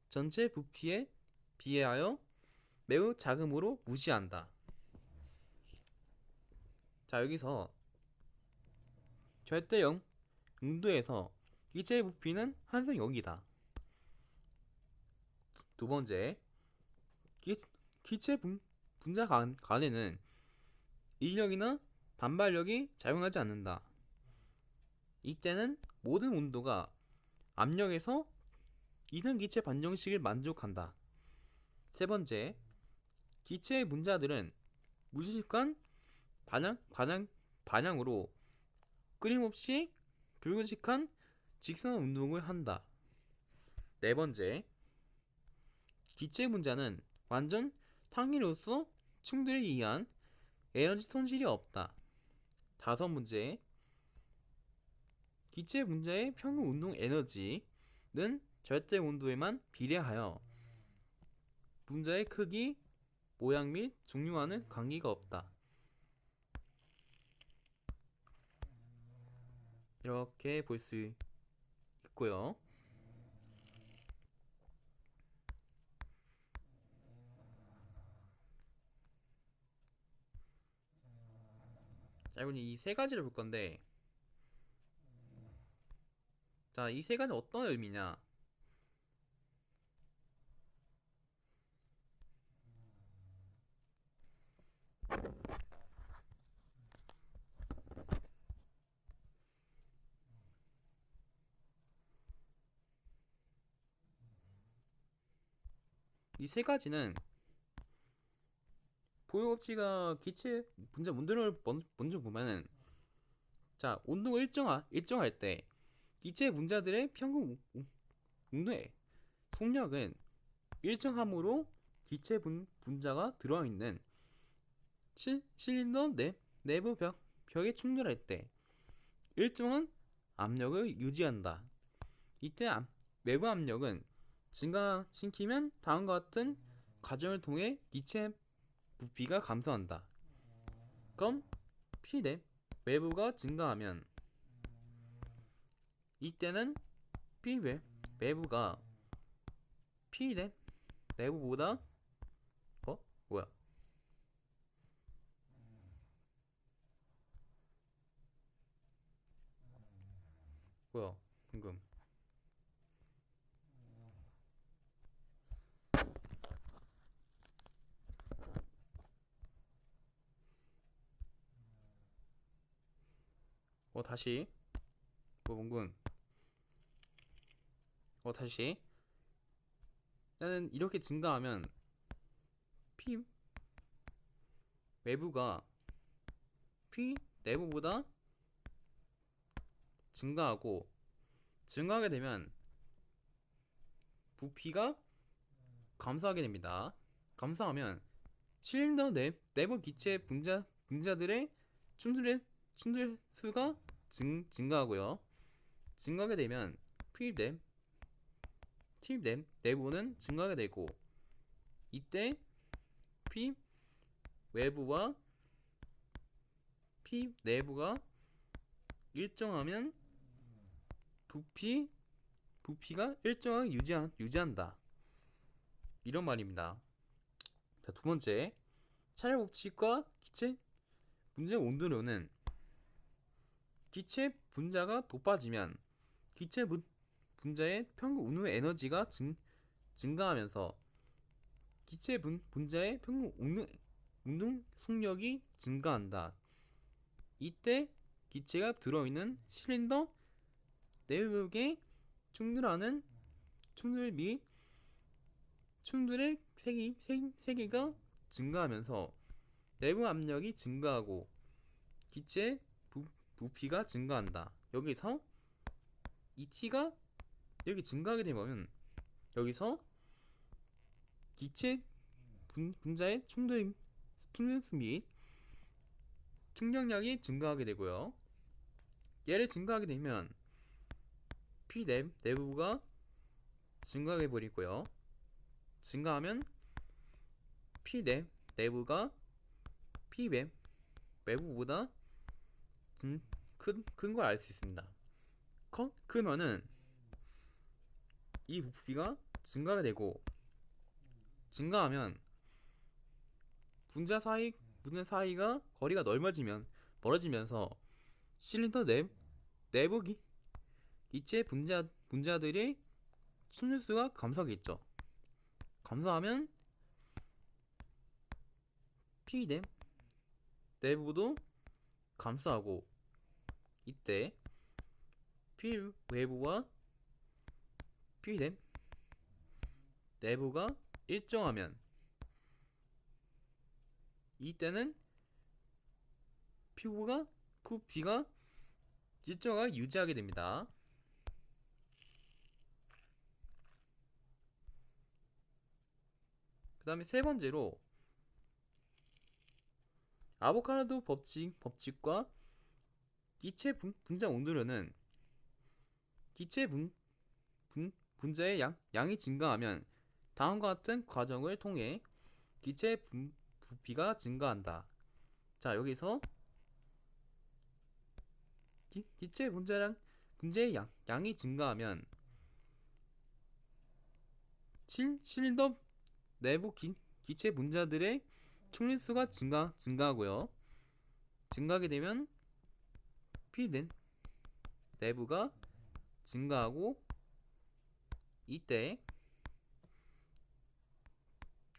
전체 부피에 비하여 매우 작음으로 무시한다. 자, 여기서 절대 0도에서 기체의 부피는 항상 0이다. 두 번째, 기체 분자 간에는 인력이나 반발력이 작용하지 않는다. 이때는 모든 온도가 압력에서 이등기체 반정식을 만족한다. 세 번째, 기체의 분자들은 무의식한 반향으로 끊임없이 불규칙한 직선 운동을 한다. 네 번째, 기체 분자는 완전 탕이로서 충돌에 의한 에너지 손실이 없다. 다섯 문제. 기체 분자의 평균 운동 에너지는 절대 온도에만 비례하여 분자의 크기, 모양 및 종류와는 관계가 없다. 이렇게 볼 수 있고요. 자, 이번 이 세 가지를 볼 건데, 자, 이 세 가지 어떤 의미냐? 이 세 가지는 보유업체가 기체 분자 문도를 먼저 보면은, 자, 온도가 일정할 때 기체 분자들의 평균 운동의 속력은 일정함으로 기체 분자가 들어와 있는 실린더 내부 벽에 충돌할 때 일정한 압력을 유지한다. 이때 외부 압력은 증가시키면 다음과 같은 과정을 통해 기체 부피가 감소한다. 그럼 P 외부가 증가하면 이때는 P 외부가 P 내부보다 뭐야? 뭐야? 방금 다시 방금 다시 나는 이렇게 증가하면 P 외부가 P 내부보다 증가하게 되면 부피가 감소하게 됩니다. 감소하면 실린더 내부 기체 분자들의 충돌 수가 증가하고요. 증가하게 되면 팁 내부는 증가하게 되고 이때 P 외부와 P 내부가 일정하면 부피가 일정하게 유지한다. 이런 말입니다. 자, 두 번째. 차열 법칙과 기체 분자 온도로는 기체 분자가 높아지면 기체 분자의 평균 운동 에너지가 증가하면서 기체 분자의 평균 운동 속력이 증가한다. 이때 기체가 들어있는 실린더 내부에 충돌하는 충돌 및 충돌의 세기가 증가하면서 내부 압력이 증가하고 기체 부피가 증가한다. 여기서 이 T가 여기 증가하게 되면 여기서 기체 분자의 충돌수 및 충격량이 증가하게 되고요. 얘를 증가하게 되면 P 내부가 증가해 버리고요. 증가하면 P 내부가 P 외부보다 큰 걸 알 수 있습니다. 크면은 이 부피가 증가가 되고 증가하면 분자 사이가 거리가 멀어지면서 실린더 내부 기체 분자들의 충돌수가 감소하겠죠. 감소하면 P 내부도 감소하고 이때 P 외부와 P 내부가 일정하면 이때는 부피가 일정하게 유지하게 됩니다. 그 다음에 세 번째로 아보카도 법칙과 기체 분자 온도료는 기체 분자의 양이 증가하면 다음과 같은 과정을 통해 기체 부피가 증가한다. 자, 여기서 기체 분자의 양이 증가하면 실린더 내부 기체 분자들의 총립수가 증가하고요. 증가하게 되면 피 내부가 증가하고, 이때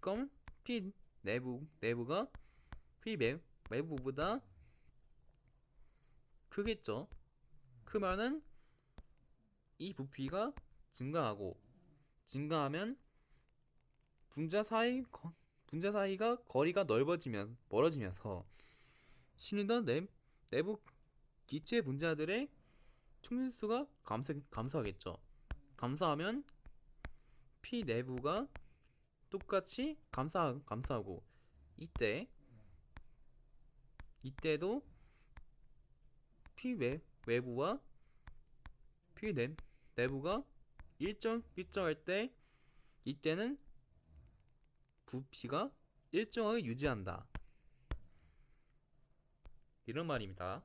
검은 피 내부가 피 외부보다 크겠죠. 크면은 이 부피가 증가하면 분자 사이가 거리가 멀어지면서 실린더 내부 기체 분자들의 총수가 감소하겠죠. 감소하면 피 내부가 똑같이 감소하고, 이때도 피 외부와 피 내부가 일정할 때, 이때는 부피가 일정하게 유지한다. 이런 말입니다.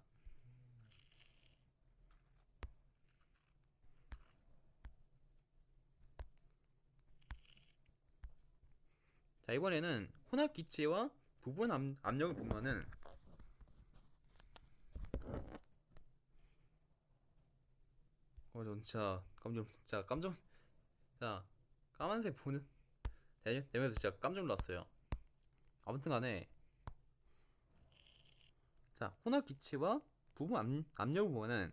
자, 이번에는 혼합 기체와 부분 압력을 보면은, 진짜 자, 까만색 되면서 진짜 깜짝 놀랐어요. 아무튼 간에, 자, 혼합 기체와 부분 압력을 보면은,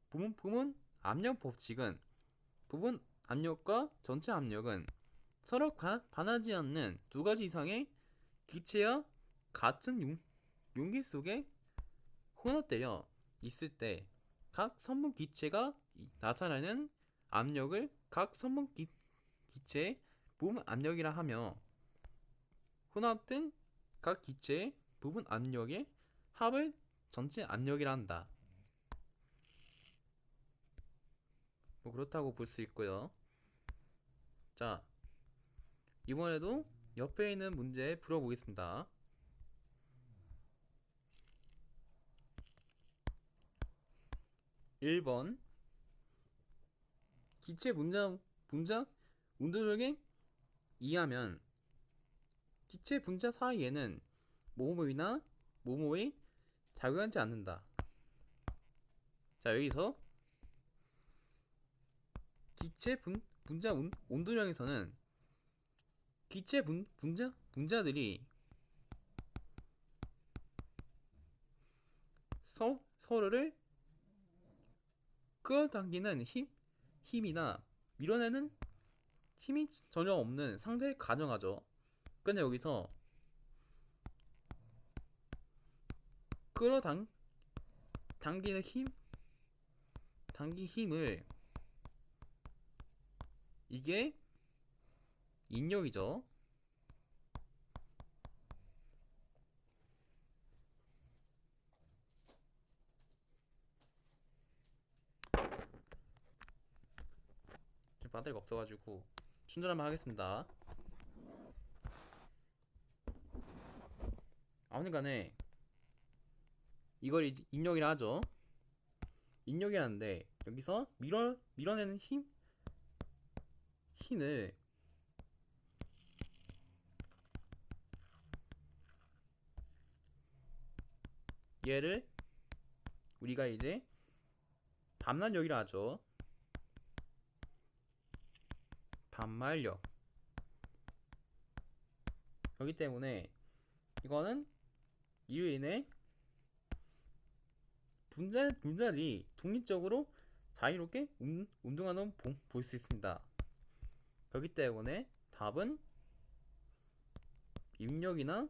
부분 압력 법칙은 부분 압력과 전체 압력은 서로 반하지 않는 두 가지 이상의 기체와 같은 용기 속에 혼합되어 있을 때 각 선분 기체가 나타내는 압력을 각 선분 기체의 부분 압력이라 하며, 혼합된 각 기체의 부분 압력의 합을 전체 압력이라 한다. 뭐 그렇다고 볼 수 있고요. 자, 이번에도 옆에 있는 문제 풀어보겠습니다. 1번, 기체 분자 운동력에 의하면 기체 분자 사이에는 모모이나 모모이 작용하지 않는다. 자, 여기서 기체 분자 온도량에서는 기체 분자들이 서로를 끌어당기는 힘이나 밀어내는 힘이 전혀 없는 상태를 가정하죠. 근데 여기서 당기는 힘을, 이게 인력이죠. 지금 배터리가 없어가지고 충전 한번 하겠습니다. 아무튼간에 이걸 이제 인력이라 하죠. 인력이라는데, 여기서 밀어내는 힘을 얘를 우리가 이제 반만력이라 하죠. 반말력. 그렇기 때문에 이거는 이로 인해 분자들이 독립적으로 자유롭게 운동하는 볼 수 있습니다. 그렇기 때문에 답은 입력이나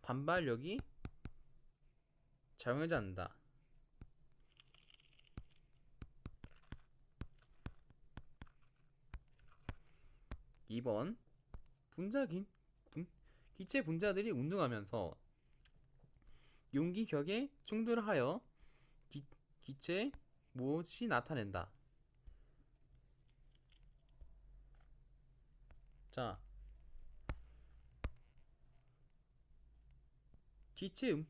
반발력이 작용하지 않는다. 2번, 기체 분자들이 운동하면서 용기 벽에 충돌하여 기체에 무엇이 나타낸다. 자, 기체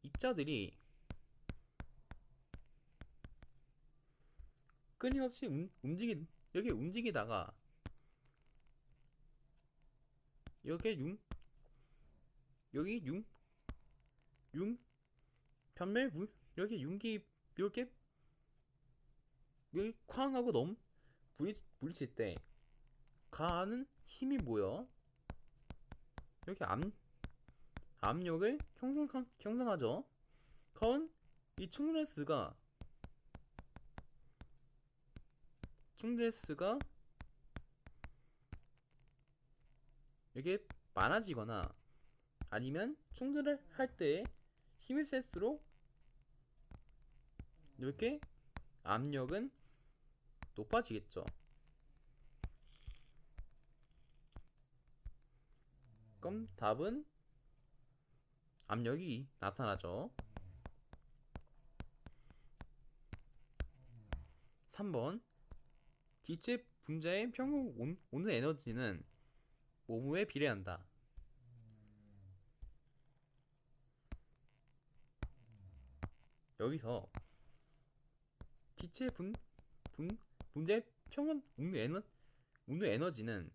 입자들이 끊임없이 이렇게 움직이다가 이렇게 여기 변멸 이렇게 윤기 이렇게 여기 쾅 하고 부딪힐 때 가하는 힘이 뭐야? 이렇게 압력을 형성하죠. 그건 이 충드레스가 이렇게 많아지거나 아니면 충돌을 할 때 힘이 셀수록 이렇게 압력은 높아지겠죠. 그럼 답은 압력이 나타나죠. 3번 기체 분자의 평균 온도 에너지는 뭐뭐에 비례한다. 여기서 기체 분자의 평균 온도 에너지는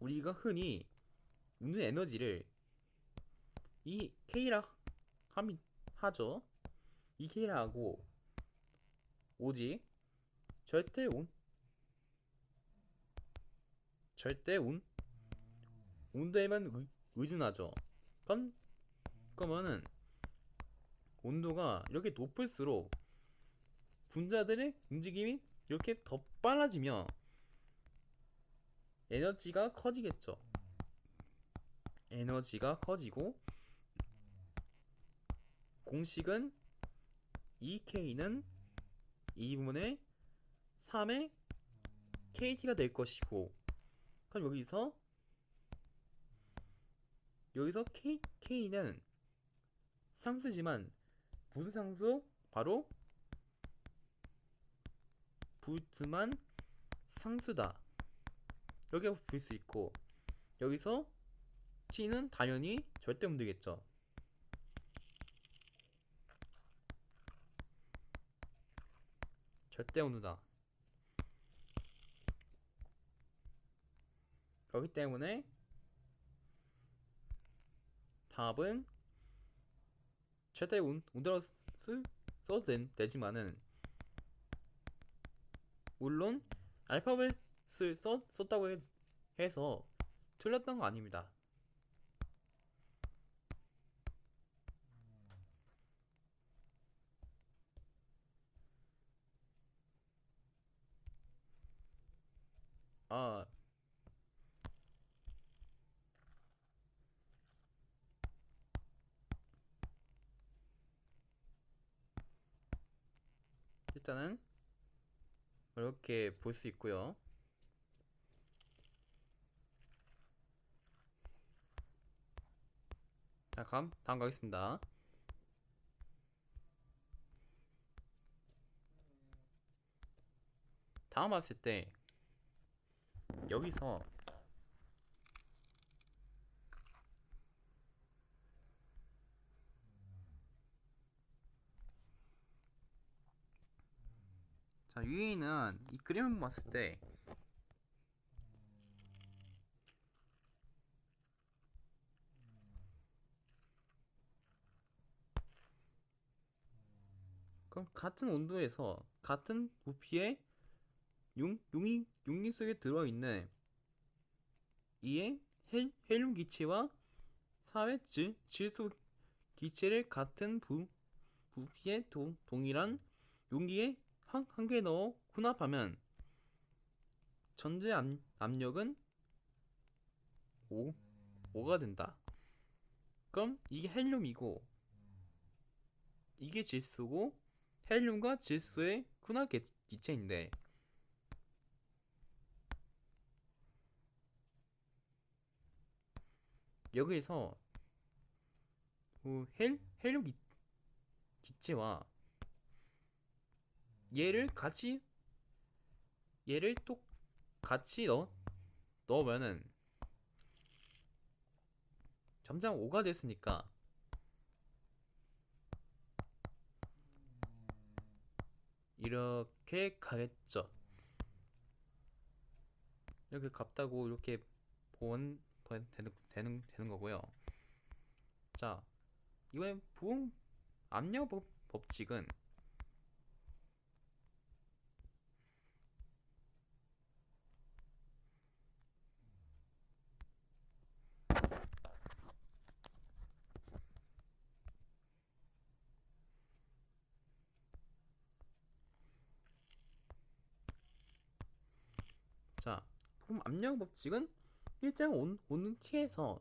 우리가 흔히 온도 에너지를 이 K라 하죠. 이 K라 하고 오직 절대 온도에만 의존하죠. 그러면은 온도가 이렇게 높을수록 분자들의 움직임이 이렇게 더 빨라지며 에너지가 커지겠죠. 에너지가 커지고 공식은 EK는 2분의 3의 KT가 될 것이고, 그럼 여기서 K는 상수지만 무슨 상수? 바로 볼트만 상수다. 이렇게 볼 수 있고, 여기서 T는 당연히 절대 온도겠죠. 절대 온도다. 그렇기 때문에 답은 절대 온도로 써도 되지만은 물론 알파벳을 썼다고 해서 틀렸던 거 아닙니다. 아, 일단은 이렇게 볼 수 있고요. 자, 다음 가겠습니다. 다음 봤을 때 여기서 자, 위에는 이 그림을 봤을 때 그럼 같은 온도에서 같은 부피의 용기 속에 들어있는 이의 헬륨 기체와 사회 질소 기체를 같은 부피의 동일한 용기에 한 개 넣어 혼합하면 전체 압력은 5가 된다. 그럼 이게 헬륨이고 이게 질소고 헬륨과 질소의 혼합 기체인데 여기에서 헬륨 기체와 얘를 또 같이 넣으면은 점점 오가 됐으니까 이렇게 가겠죠. 이렇게 같다고 이렇게 되는 거고요. 자, 이번엔 부응 압력 법칙은 자, 부응 압력 법칙은 일정 온도 T에서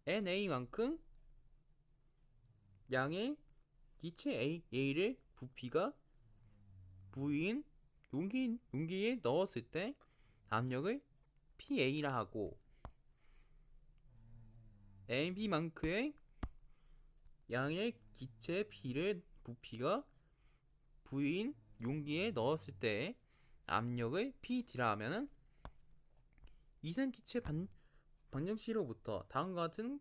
NA만큼 양의 기체 A를 부피가 V인 용기에 넣었을 때 압력을 PA라 하고 NB만큼의 양의 기체 B를 부피가 V인 용기에 넣었을 때 압력을 PD라 하면은 이산기체 방정식으로부터 다음과 같은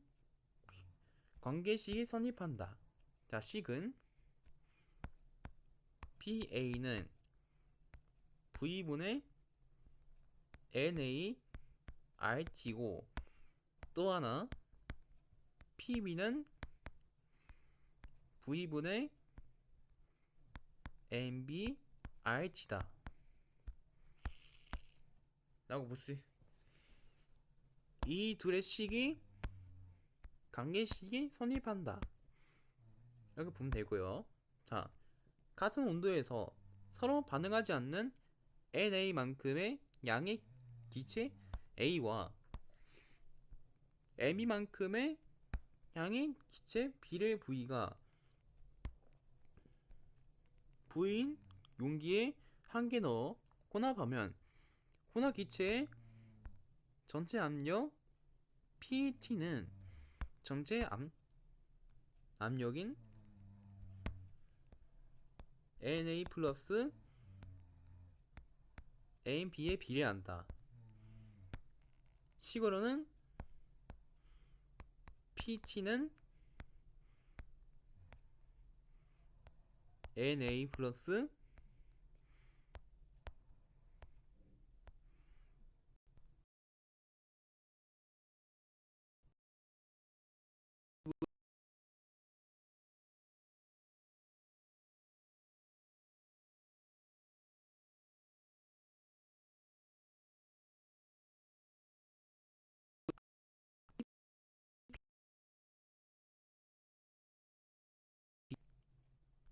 관계식이 성립한다. 자, 식은 PA는 V분의 NA RT고 또 하나 PB는 V분의 NB RT다 라고 이 둘의 식이 관계식이 성립한다 이렇게 보면 되고요. 자, 같은 온도에서 서로 반응하지 않는 NA만큼의 양의 기체 A와 MB만큼의 양의 기체 B를 V가 V인 용기에 한 개 넣어 혼합하면 혼합 기체의 전체 압력 PT는 전체 압력인 NA 플러스 AMP에 비례한다. 식으로는 PT는 NA 플러스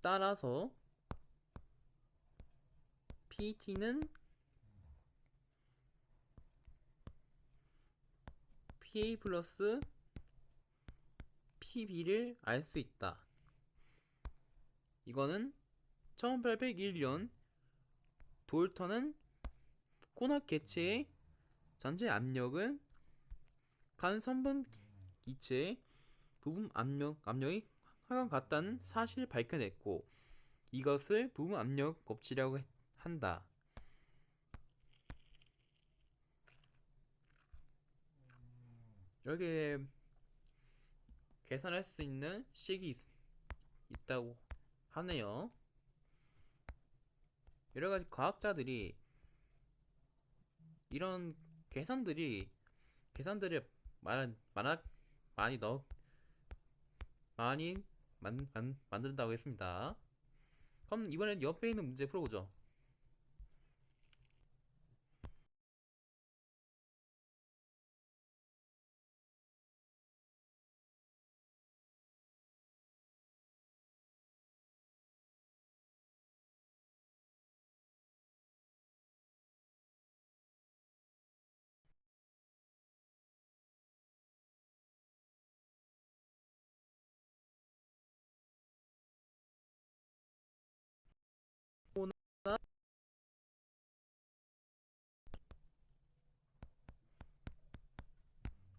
따라서 PT는 PA 플러스 PB를 알 수 있다. 이거는 1801년 돌턴은 혼합 개체의 전체 압력은 간 성분 기체의 부분 압력이 항상 같다는 사실을 밝혀냈고 이것을 부분 압력 법칙이라고 한다. 이렇게 계산할 수 있는 식이 있다고 하네요. 여러가지 과학자들이 이런 계산들을 많이 많이 만든다고 했습니다. 그럼 이번엔 옆에 있는 문제 풀어보죠.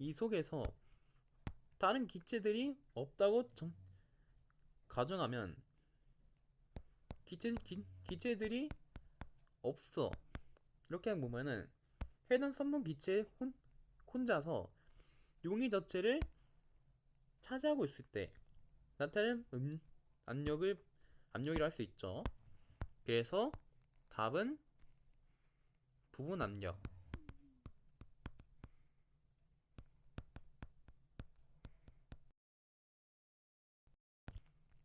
이 속에서 다른 기체들이 없다고 가정하면 기체들이 없어. 이렇게 보면은 해당 선분 기체의 혼자서 용의 자체를 차지하고 있을 때 나타나는 압력이라 할 수 있죠. 그래서 답은 부분 압력.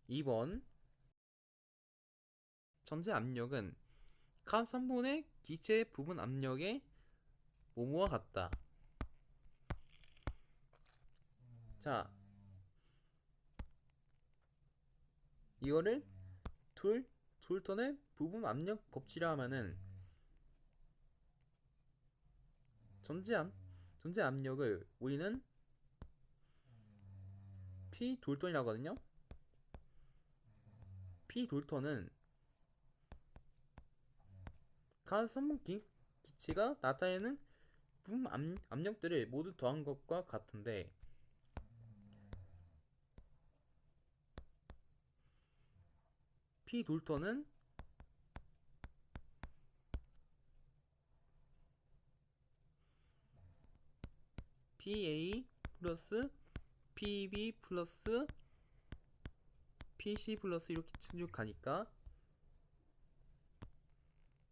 2번 전체 압력은 각 선분의 기체의 부분 압력의 모모와 같다. 자, 이거를 돌턴의 부분 압력 법칙이라 하면은 전체 압력을 우리는 P 돌턴이라고 하거든요. P 돌턴은 각 선분 기체가 나타내는 부분 압력들을 모두 더한 것과 같은데, P 돌턴은 PA 플러스 PB 플러스 PC 플러스 이렇게 쭉 가니까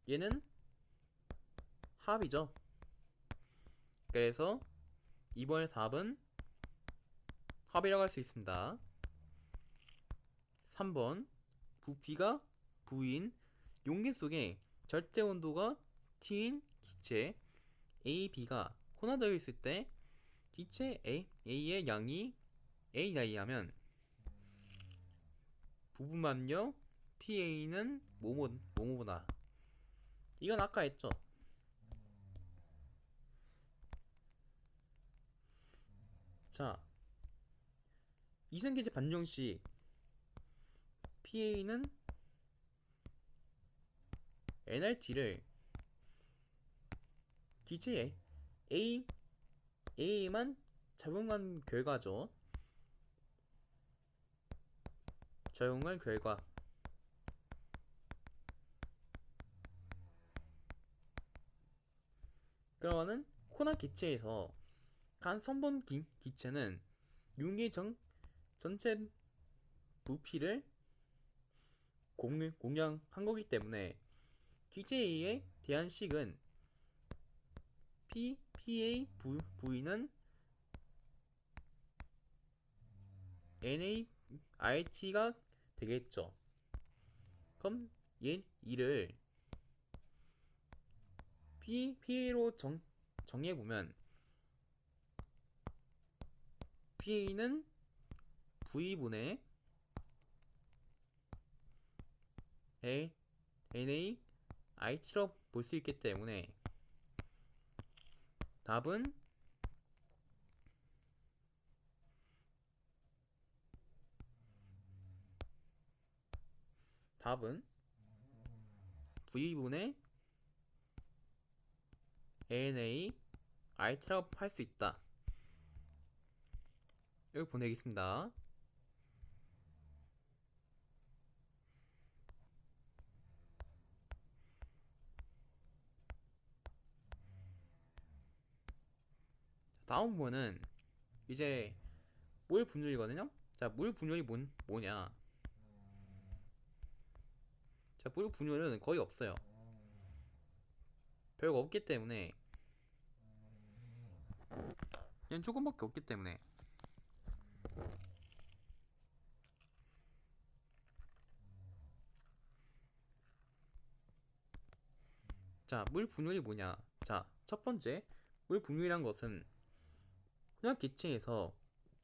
얘는 합이죠. 그래서 이번의 답은 합이라고 할 수 있습니다. 3번 부피가 V인 용기 속에 절대 온도가 T인 기체 A, B가 혼합되어 있을 때 기체 A의 양이 A에 의하면 부분 압력 PA는 뭐뭐보다. 이건 아까 했죠. 자, 이승기체 반정식 PA는 NRT를 기체 A에만 작용한 결과죠. 적용한 결과. 그러면은 혼합 기체에서 간 선분 기체는 용의 전체 부피를 공유한 거기 때문에 기체 A에 대한 식은 PA V는 NART가 되겠죠. 그럼 이를 PA로 정해보면 PA는 V분의 NART로 볼 수 있기 때문에 답은 V분의 NART라고 할 수 있다. 여기 보내겠습니다. 다음 부분은 이제 물 분율이거든요. 자, 물 분율이 뭐냐? 자, 물 분율은 거의 없어요. 별거 없기 때문에 그냥 조금밖에 없기 때문에 자, 물 분율이 뭐냐? 자, 첫 번째 물 분율이란 것은 혼합 기체에서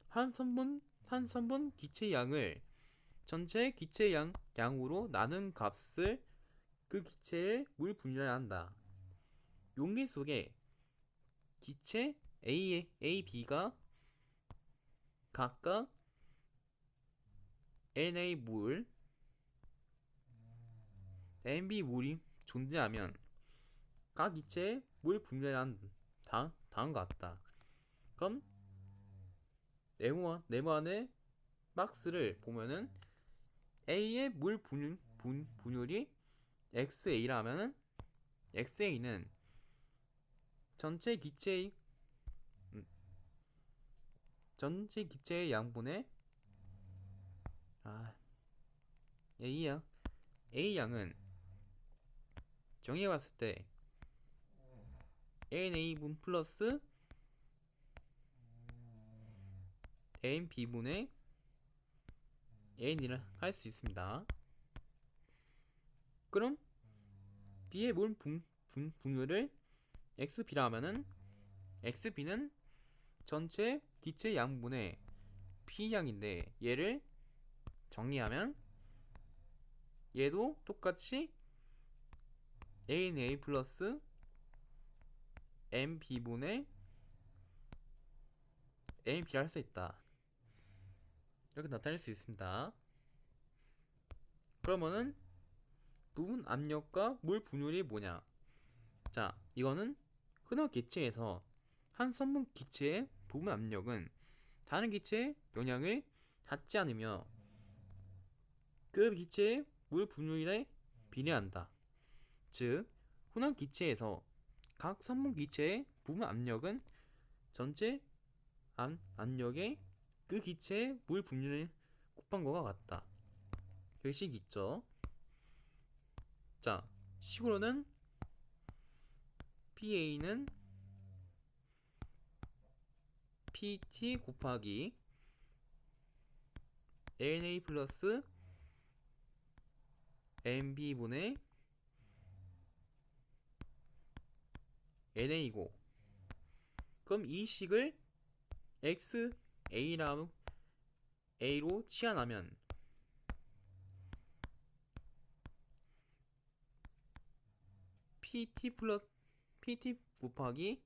한 선분 기체 양을 전체 기체 양으로 나눈 값을 그 기체를 물 분율이라 한다. 용기 속에 기체 A, B가 각각 NA 물, NB 물이 존재하면 각 기체의 물 분율이란 다음과 같다. 그럼 네모 안에 박스를 보면은 A의 물 분율이 XA라 하면은 XA는 전체 기체의 음, 전체 기체의 양분의 아 A야. A 양은 정의해봤을 때 NA분 플러스 NB분의 N이라 할 수 있습니다. 그럼 B의 물 분율을 XB라 하면은 XB는 전체 기체 양분의 P양인데 얘를 정리하면 얘도 똑같이 ANA 플러스 MB분의 AMB라 할 수 있다. 이렇게 나타낼 수 있습니다. 그러면은 부분 압력과 물 분율이 뭐냐? 자, 이거는 흔한 기체에서 한 선분 기체의 부분 압력은 다른 기체의 영향을 받지 않으며 그 기체의 물 분율에 비례한다. 즉, 흔한 기체에서 각 선분 기체의 부분 압력은 전체 압력의 그 기체의 물 분율을 곱한 것과 같다. 별식 있죠? 자, 식으로는 PA는 PT 곱하기 ANA 플러스 NB분의 NA고 그럼 이 식을 XA로 치환하면 PT 플러스 PT 곱하기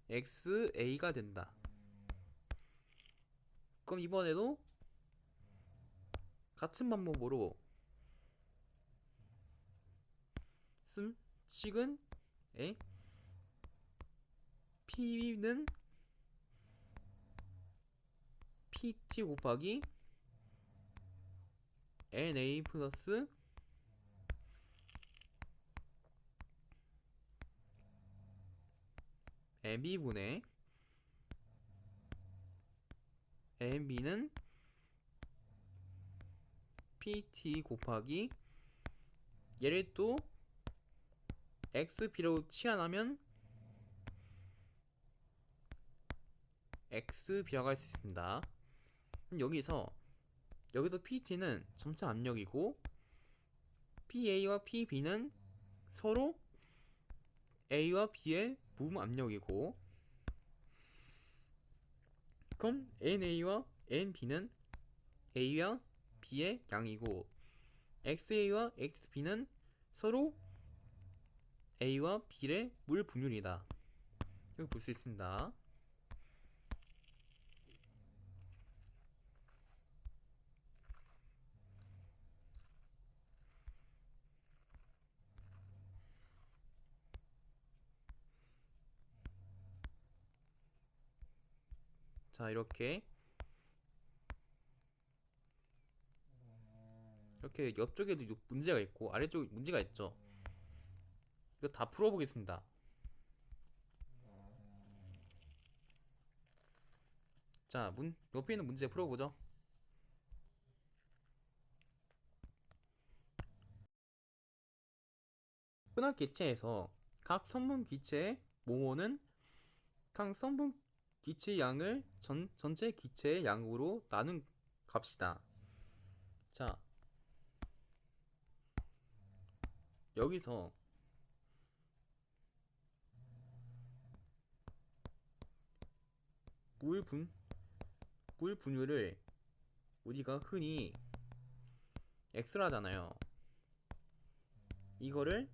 XA가 된다. 그럼 이번에도 같은 방법으로 식은 P는 PT 곱하기 NA 플러스 MB분의 MB는 PT 곱하기 얘를 또 XB로 치환하면 XB라고 할 수 있습니다. 그럼 여기서 PT는 점차 압력이고 PA와 PB는 서로 A와 B의 부분 압력이고 그럼 NA와 NB는 A와 B의 양이고 XA와 XB는 서로 A와 B의 물 분율이다. 이렇게 볼 수 있습니다. 자, 이렇게 옆쪽에도 문제가 있고 아래쪽에 문제가 있죠. 이거 다 풀어보겠습니다. 자, 옆에 있는 문제 풀어보죠. 흔한 기체에서 각 선분 기체의 모모는 각 선분 기체 양을 전체 기체의 양으로 나눈 값이다. 자, 여기서 물 분율을 우리가 흔히 X로 하잖아요. 이거를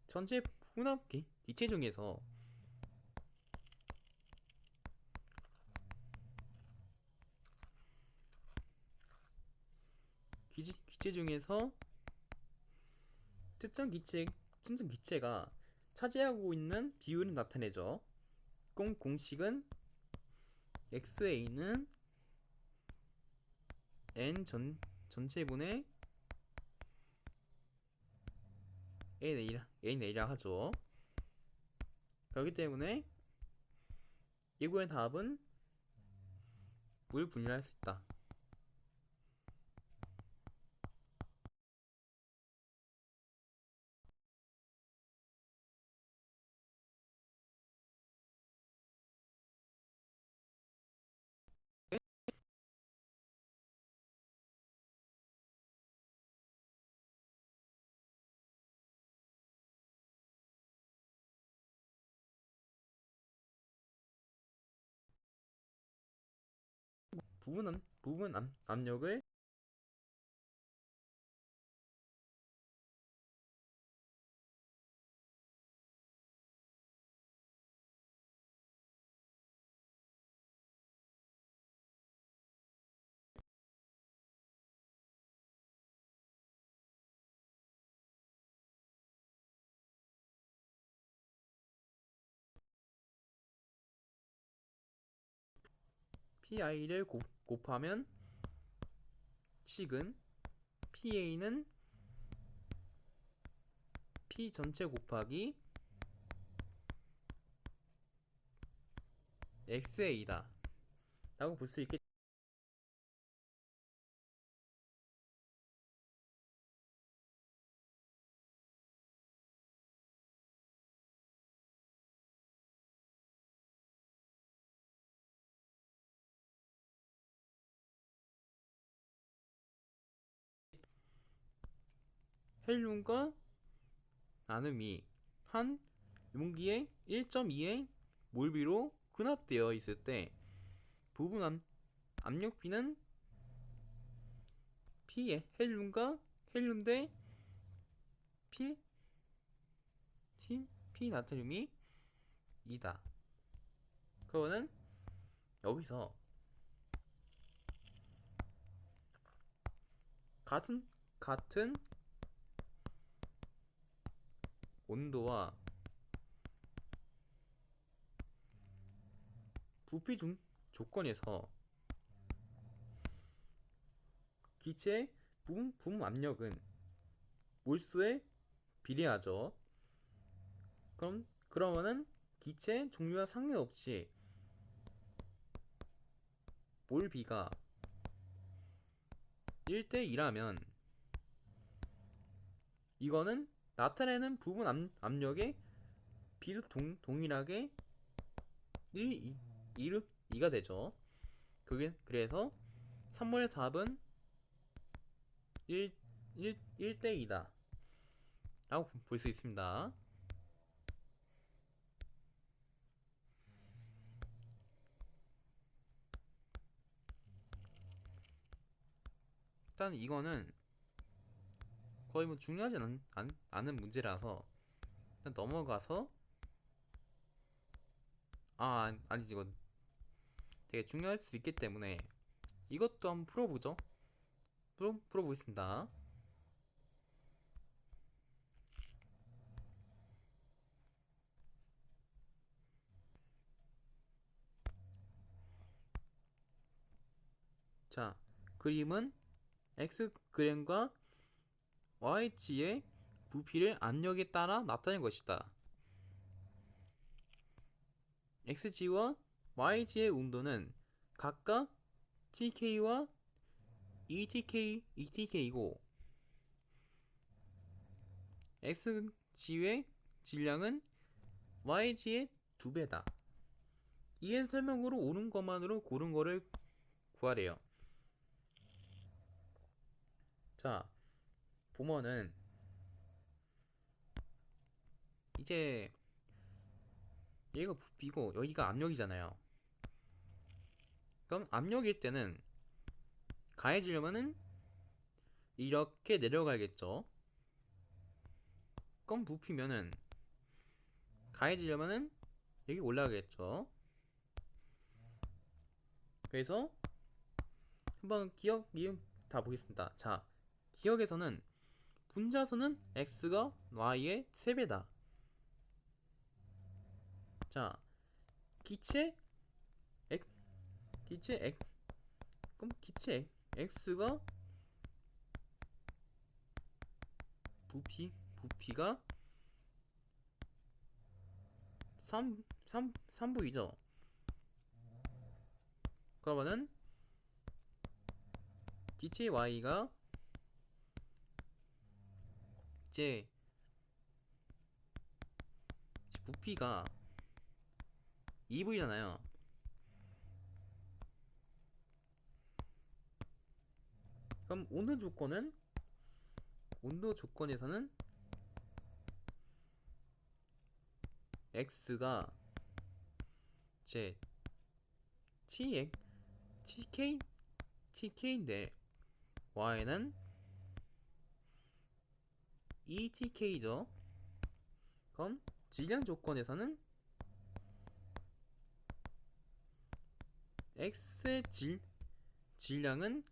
전체 혼합 기체 중에서 기체 중에서 특정 기체가 차지하고 있는 비율을 나타내죠. 공식은 xa는 n 전체분의 a이라 하죠. 그렇기 때문에 이거의 답은 물 분열할 수 있다. 부분 압력을 PI를 곱하면 식은 PA는 P 전체 곱하기 XA다 라고 볼 수 있겠. 헬륨과 나눔이 한 용기에 1.2의 몰비로 혼합되어 있을 때 부분 압력비는 P의 헬륨과 헬륨 대 P 나트륨이 이다. 그거는 여기서 같은 온도와 부피 조건에서 기체의 부분 압력은 몰수에 비례하죠. 그러면은 기체 종류와 상관없이 몰비가 1대2라면 이거는 나타내는 부분 압력의 비도 동일하게 2가 되죠. 그래서 3번의 답은 1대2다 라고 볼 수 있습니다. 일단 이거는 거의 뭐 중요하지 않은 문제라서 일단 넘어가서 아니지 이건 되게 중요할 수 있기 때문에 이것도 한번 풀어보죠. 풀어보겠습니다. 자, 그림은 X그램과 YH의 부피를 압력에 따라 나타낸 것이다. XG와 YG의 온도는 각각 TK와 ETK이고 XG의 질량은 YG의 2배다. 이해 설명으로 옳은 것만으로 고른 거를 구하래요. 자, 보면은 이제 얘가 부피고 여기가 압력이잖아요. 그럼 압력일 때는 가해지려면은 이렇게 내려가야겠죠. 그럼 부피면은 가해지려면은 여기 올라가겠죠. 그래서 한번 기억 다 보겠습니다. 자, 기억에서는 분자수는 x가 y의 3배다 자, 기체 X, 기체 X, 그럼 기체 X가 부피가 3부이죠. 그러면은 기체 Y가 이제 부피가 2V잖아요. 그럼 온도 조건에서는 X가 제 TK인데 Y는 ETK죠. 그럼 질량 조건에서는 X의 질량은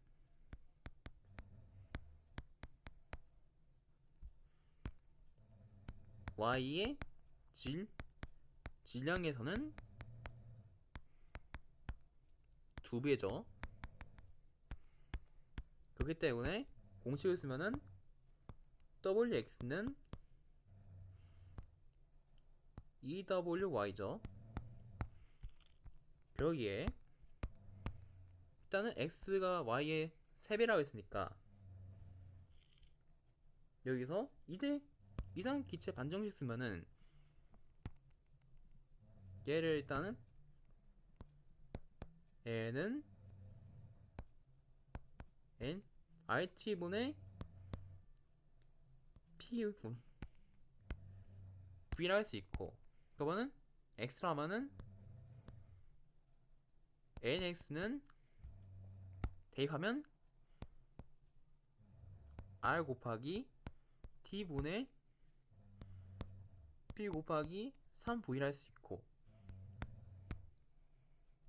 Y의 질량에서는 2배죠. 그렇기 때문에 공식을 쓰면은 WX는 EWY죠. 그러기에 일단은 X가 Y의 3배라고 했으니까 여기서 이상 기체 반정식 쓰면은 얘를 일단은 얘는 N RT분의 V라 할 수 있고, 그러면은 X라면은 NX는 대입하면 R 곱하기 T분의 P 곱하기 3V라 할 수 있고,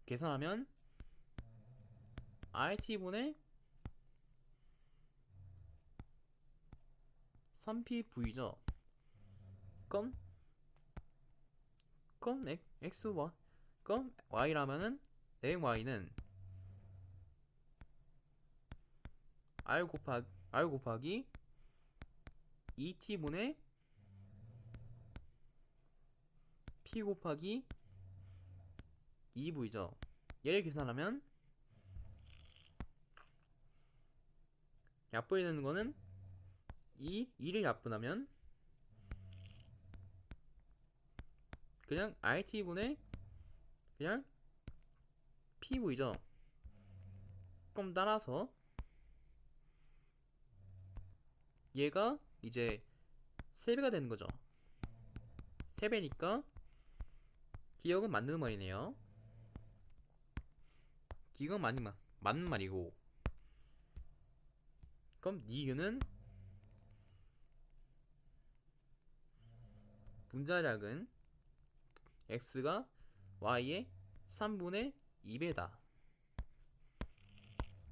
계산하면 RT분의 3PV죠. 그럼 X와 그럼 Y라면은 NY는 R 곱하기 2T분의 P 곱하기 2V죠. 얘를 계산하면 약분이 되는 거는 2를 약분하면 그냥 RT분의 그냥 PV죠. 그럼 따라서 얘가 이제 3배가 되는 거죠. 3배니까 기억은 맞는 말이네요. 기억은 맞는 말이고, 그럼 니은은 분자량은 X가 Y의 3분의 2배다.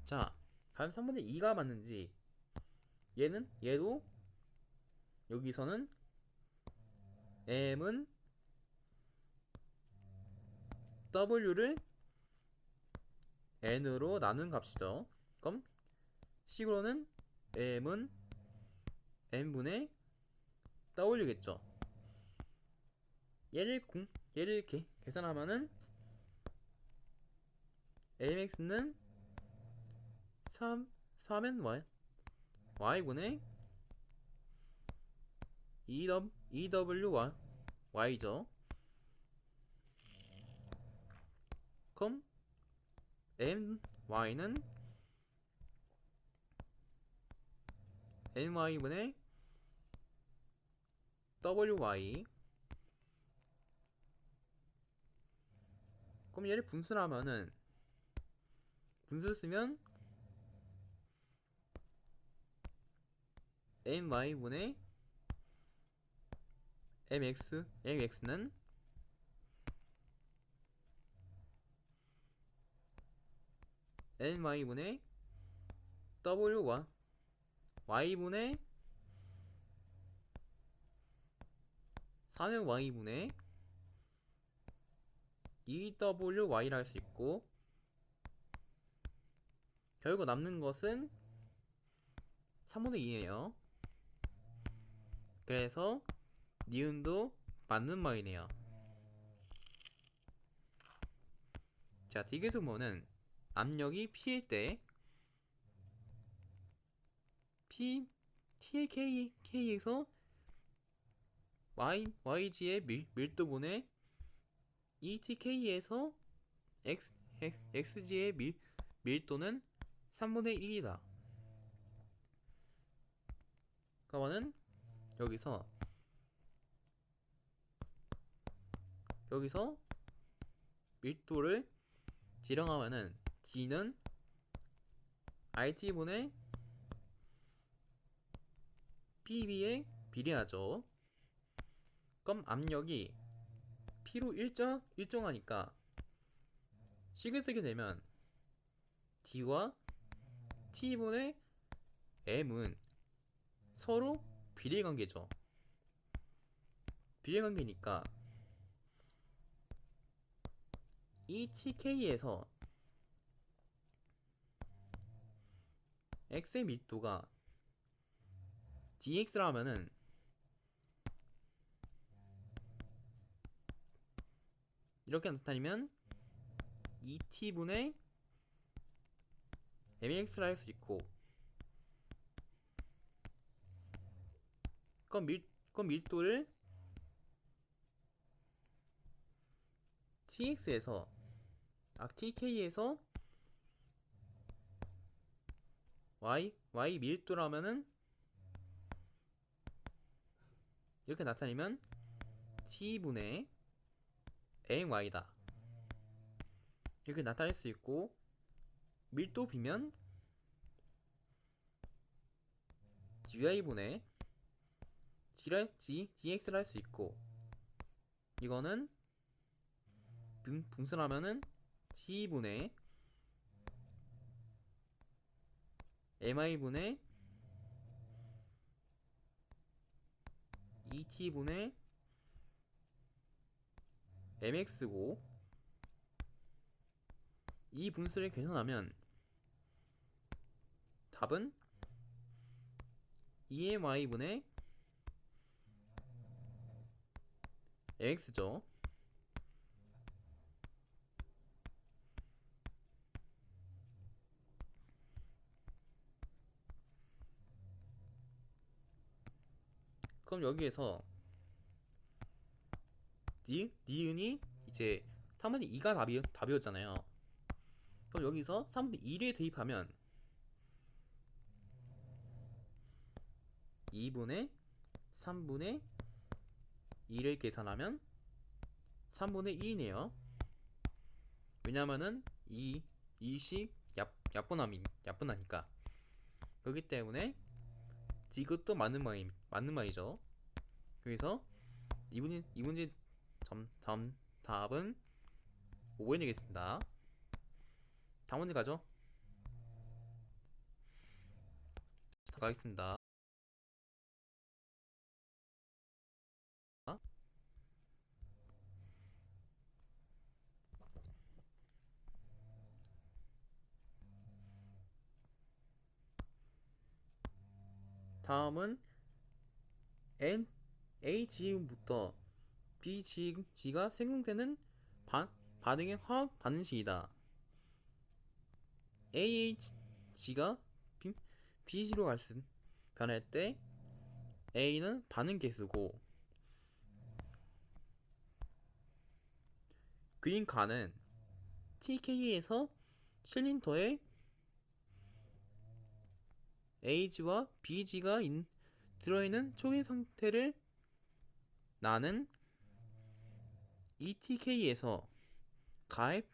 자, 과연 3분의 2가 맞는지, 얘도 여기서는 M은 W를 N으로 나눈 값이죠. 그럼 식으로는 M은 N분의 W겠죠. 얘를 계산하면은 MX는 3N Y분의 EWY죠. 그럼 MY는 NY분의 WY. 그럼 얘를 분수를 쓰면 MY분의 MX는 NY분의 Y분의 4Y분의 EWY라 할 수 있고, 결국 남는 것은 3분의 2네요. 그래서 니은도 맞는 말이네요. 자, 디귿음모는 압력이 P일 때 P, T의 K에서 YG의 밀도분의 ETK에서 XG의 밀도는 3분의 1이다. 그러면은 여기서 밀도를 지정하면은 D는 RT분의 PB에 비례하죠. 그럼 압력이 P로 일정하니까 식을 쓰게 되면 D와 T분의 M은 서로 비례관계죠. 비례관계니까 ETK에서 X의 밀도가 DX라면은 이렇게 나타내면 ET분의 MX라 할 수 있고, 그럼 밀도를 TK에서 Y 밀도라면은 이렇게 나타내면 T분의 MY다. 이렇게 나타낼 수 있고, 밀도 비면 DY분의 DX를 할 수 있고, 이거는 분수라면은 T분의 MI분의 ET분의 MX고, 이 분수를 계산하면 답은 EMY분의 MX죠. 그럼 여기에서 니은이 이제 3분의 2가 답이었잖아요. 그럼 여기서 3분의 2를 대입하면 2분의 3분의 2를 계산하면 3분의 1이네요. 왜냐면은 20 약분하니까. 그렇기 때문에 이것도 맞는 말이죠. 그래서 이 문제 답은 5번이 되겠습니다. 다음 문제 가죠. 가겠습니다. 다음은 A 지음부터 B 지가 생성되는 반응의 화학 반응식이다. AHG가 BG로 변할 때 A는 반응 개수고, 그린가는 TK에서 실린더에 A와 BG가 들어있는 초기 상태를 나는 ETK에서 가입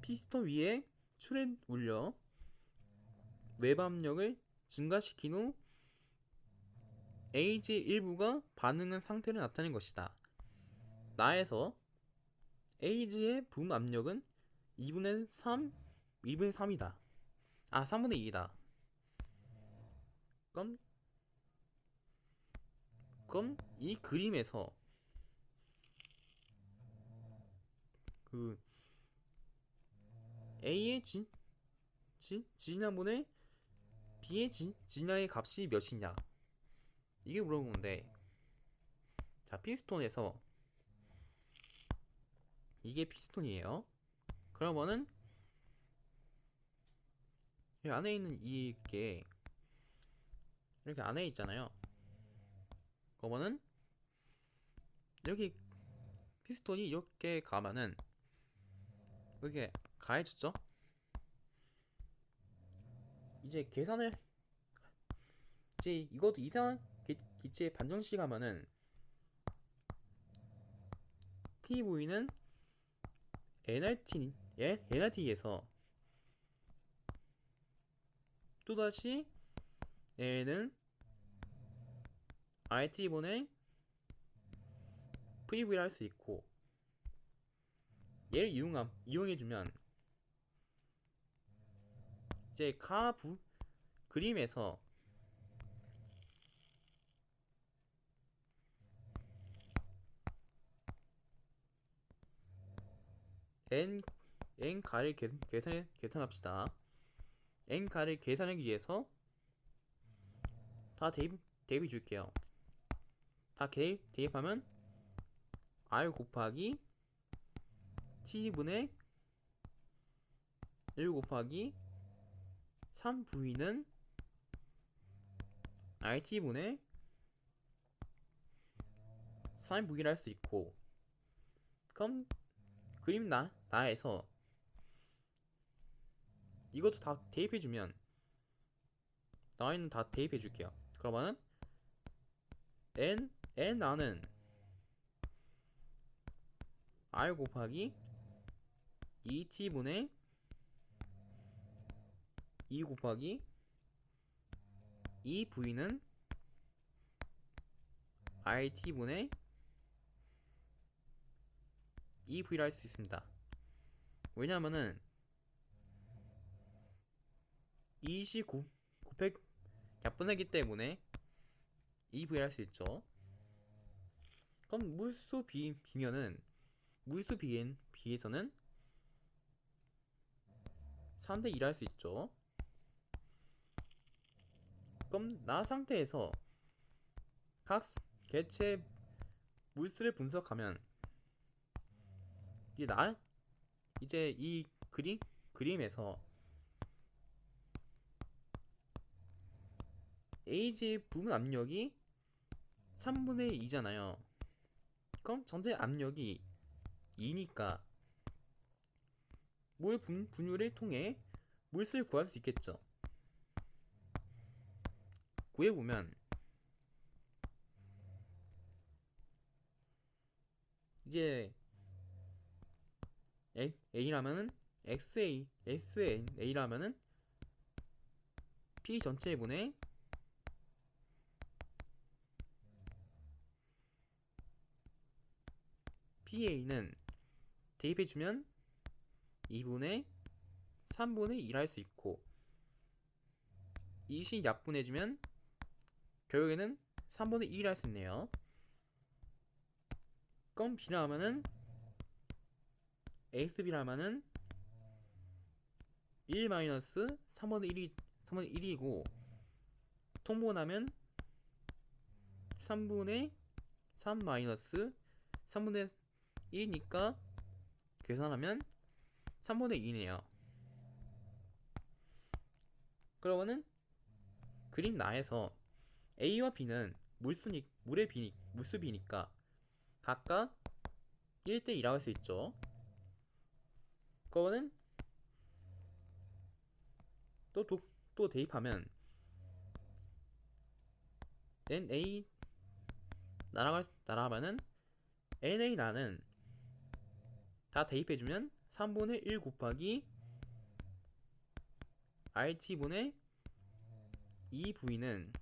피스톤 위에 출에 올려 외부 압력을 증가시킨 후 A의 일부가 반응한 상태를 나타낸 것이다. 나에서 A의 분 압력은 2분의 3이다. 3분의 2이다. 그럼 이 그림에서 그 A의 진화분의 B의 진화의 값이 몇이냐, 이게 물어본 건데, 자, 피스톤에서 이게 피스톤이에요. 그러면은 이 안에 있는 이게 이렇게 안에 있잖아요. 그러면은 여기 피스톤이 이렇게 가면은 이렇게 가해졌죠. 이제 계산을 이제 이것도 이상한 기체의 반정식 하면은 TV는 NRT에서 또다시 얘는 RT분의 VV를 할 수 있고, 얘를 이용해주면 이제 그림에서 n가를 계산합시다. n가를 계산하기 위해서 다 대입해 줄게요. 다 대입하면 r 곱하기 t분의 1 곱하기 3v는 rt분의 3v를 할 수 있고, 그럼 그림 나에서 이것도 다 대입해주면, 나에는 다 대입해줄게요. 그러면은 n나는 r 곱하기 2t분의 2 곱하기 2v는 rt분의 2v를 할 수 있습니다. 왜냐면은 2시 곱해 약분하기 때문에 2v를 할 수 있죠. 그럼 물수 비면은 물수 비에서는 3대 1 할 수 있죠. 그럼 나 상태에서 각 개체 물수를 분석하면 이제 이 그림에서 A의 부분 압력이 3분의 2잖아요. 그럼 전체 압력이 2니까 물 분율을 통해 물수를 구할 수 있겠죠. 구해보면 이제 A라면은 SA라면은 P 전체 분의 PA는 대입해주면 2분의 3분의 1 할 수 있고, 이식 약분해주면 결국에는 3분의 1 할 수 있네요. 그럼 B라면은 ASB라면은 1 마이너스 3분의 1이고, 통분하면 3분의 3 마이너스 3분의 1이니까 계산하면 3분의 2네요. 그러면은 그림 나에서 A와 B는 물수 B니까 각각 1대 2라고 할 수 있죠. 그거는 또 대입하면 NA 날아가면은 NA 나는 다 대입해주면 3분의 1 곱하기 RT분의 2V는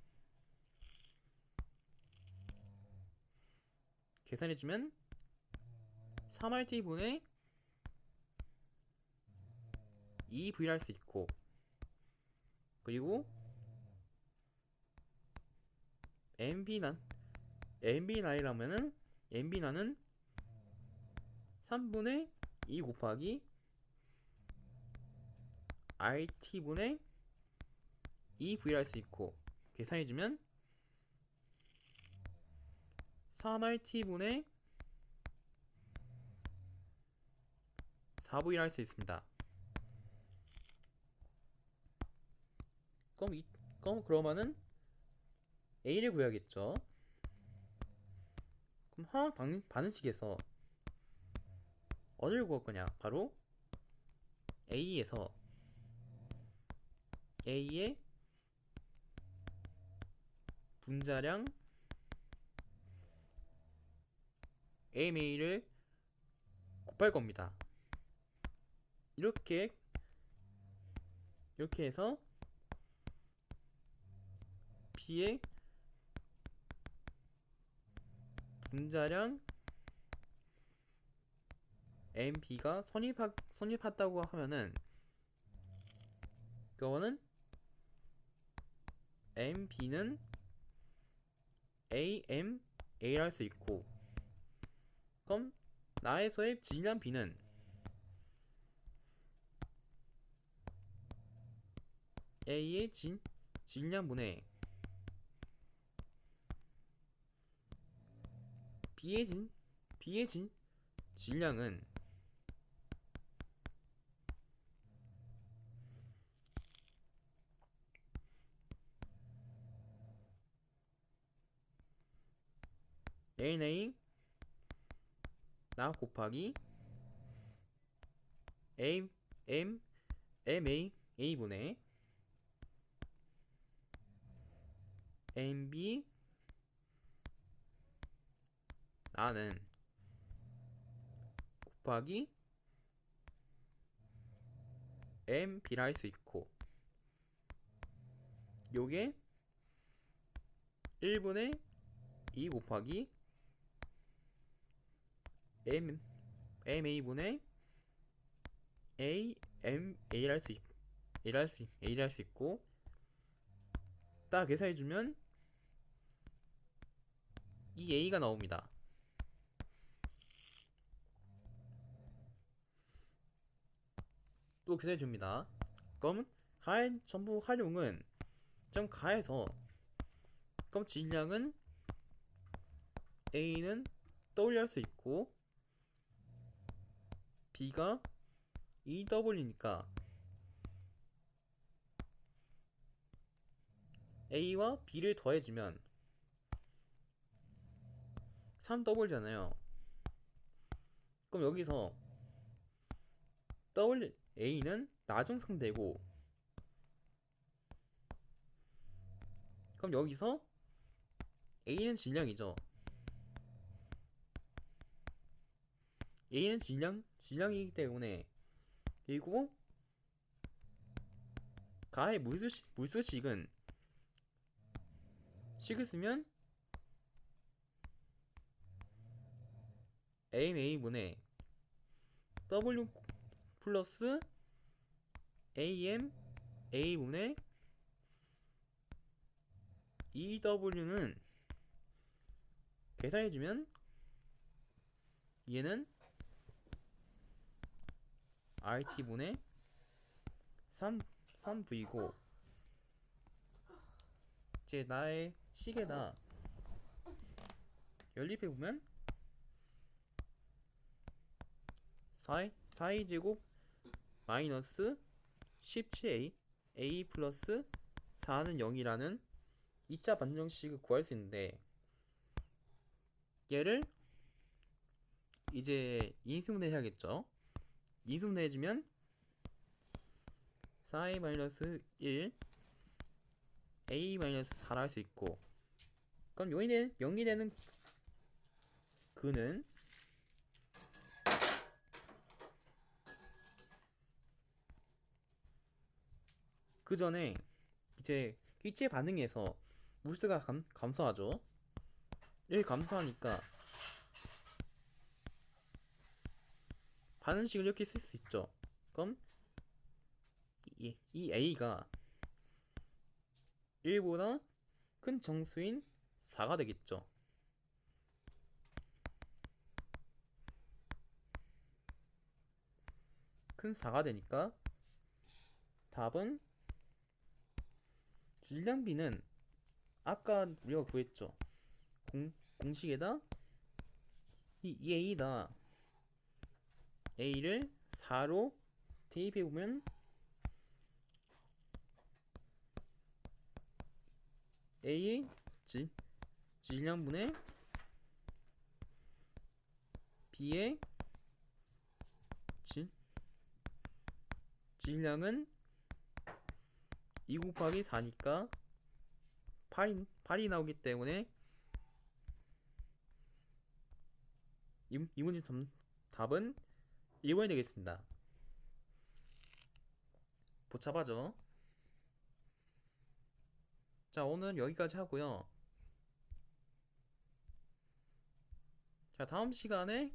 계산해주면 3RT분의 2V를 할 수 있고, 그리고 MB난이라면은 MB난은 3분의 2 곱하기 RT분의 2V를 할 수 있고, 계산해주면 3RT분의 4V를 할 수 있습니다. 그러면은 A를 구해야겠죠. 그럼 화학 반응식에서 어디를 구할 거냐? 바로 A에서 A의 분자량 AMA를 곱할 겁니다. 이렇게 해서 B의 분자량 MB가 선입했다고 하면은, 그거는 MB는 AMA를 할 수 있고, 그럼 나에서의 질량 B는 A의 질량분의 B의 질량은 ANA 나 곱하기 MA분의 MB 나는 곱하기 MB를 할 수 있고, 요게 1분의 2 곱하기 MA분의 AMA를 할 수 있고, 딱 계산해주면 이 A가 나옵니다. 또 계산해줍니다. 그럼 전부 활용은 좀 가해서, 그럼 질량은 A는 W 할 수 있고 B가 EW니까 A와 B를 더해주면 3W잖아요. 그럼 여기서 A는 나중상대고, 그럼 여기서 A는 질량이죠. A는 질량이기 때문에, 그리고 가의 물수식은 식을 쓰면 AMA분의 W 플러스 AMA분의 EW는 계산해주면 얘는 RT분의 3V고, 이제 나의 식에다 연립해보면 4제곱 마이너스 17A A 플러스 4는 0이라는 2차 반정식을 구할 수 있는데, 얘를 이제 인수분해 해야겠죠. 인수분해 해주면 4A 마이너스 1 A 마이너스 4를 할 수 있고, 그럼 0이 되는 그는 그 전에 이제 기체 반응에서 물수가 감소하죠. 1 감소하니까 반응식을 이렇게 쓸 수 있죠. 그럼 이 A가 1보다 큰 정수인 4가 되겠죠. 큰 4가 되니까 답은 질량비는 아까 우리가 구했죠. 공식에다 이 A다. A를 4로 대입해보면 A의 질량분의 B의 질량은 2 곱하기 4니까 8이 나오기 때문에 이 문제 답은 1번이 되겠습니다. 복잡하죠? 자, 오늘 여기까지 하고요. 자, 다음 시간에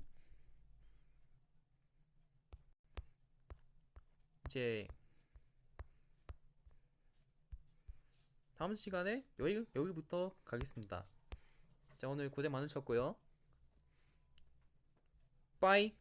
여기부터 가겠습니다. 자, 오늘 고생 많으셨고요. 빠이.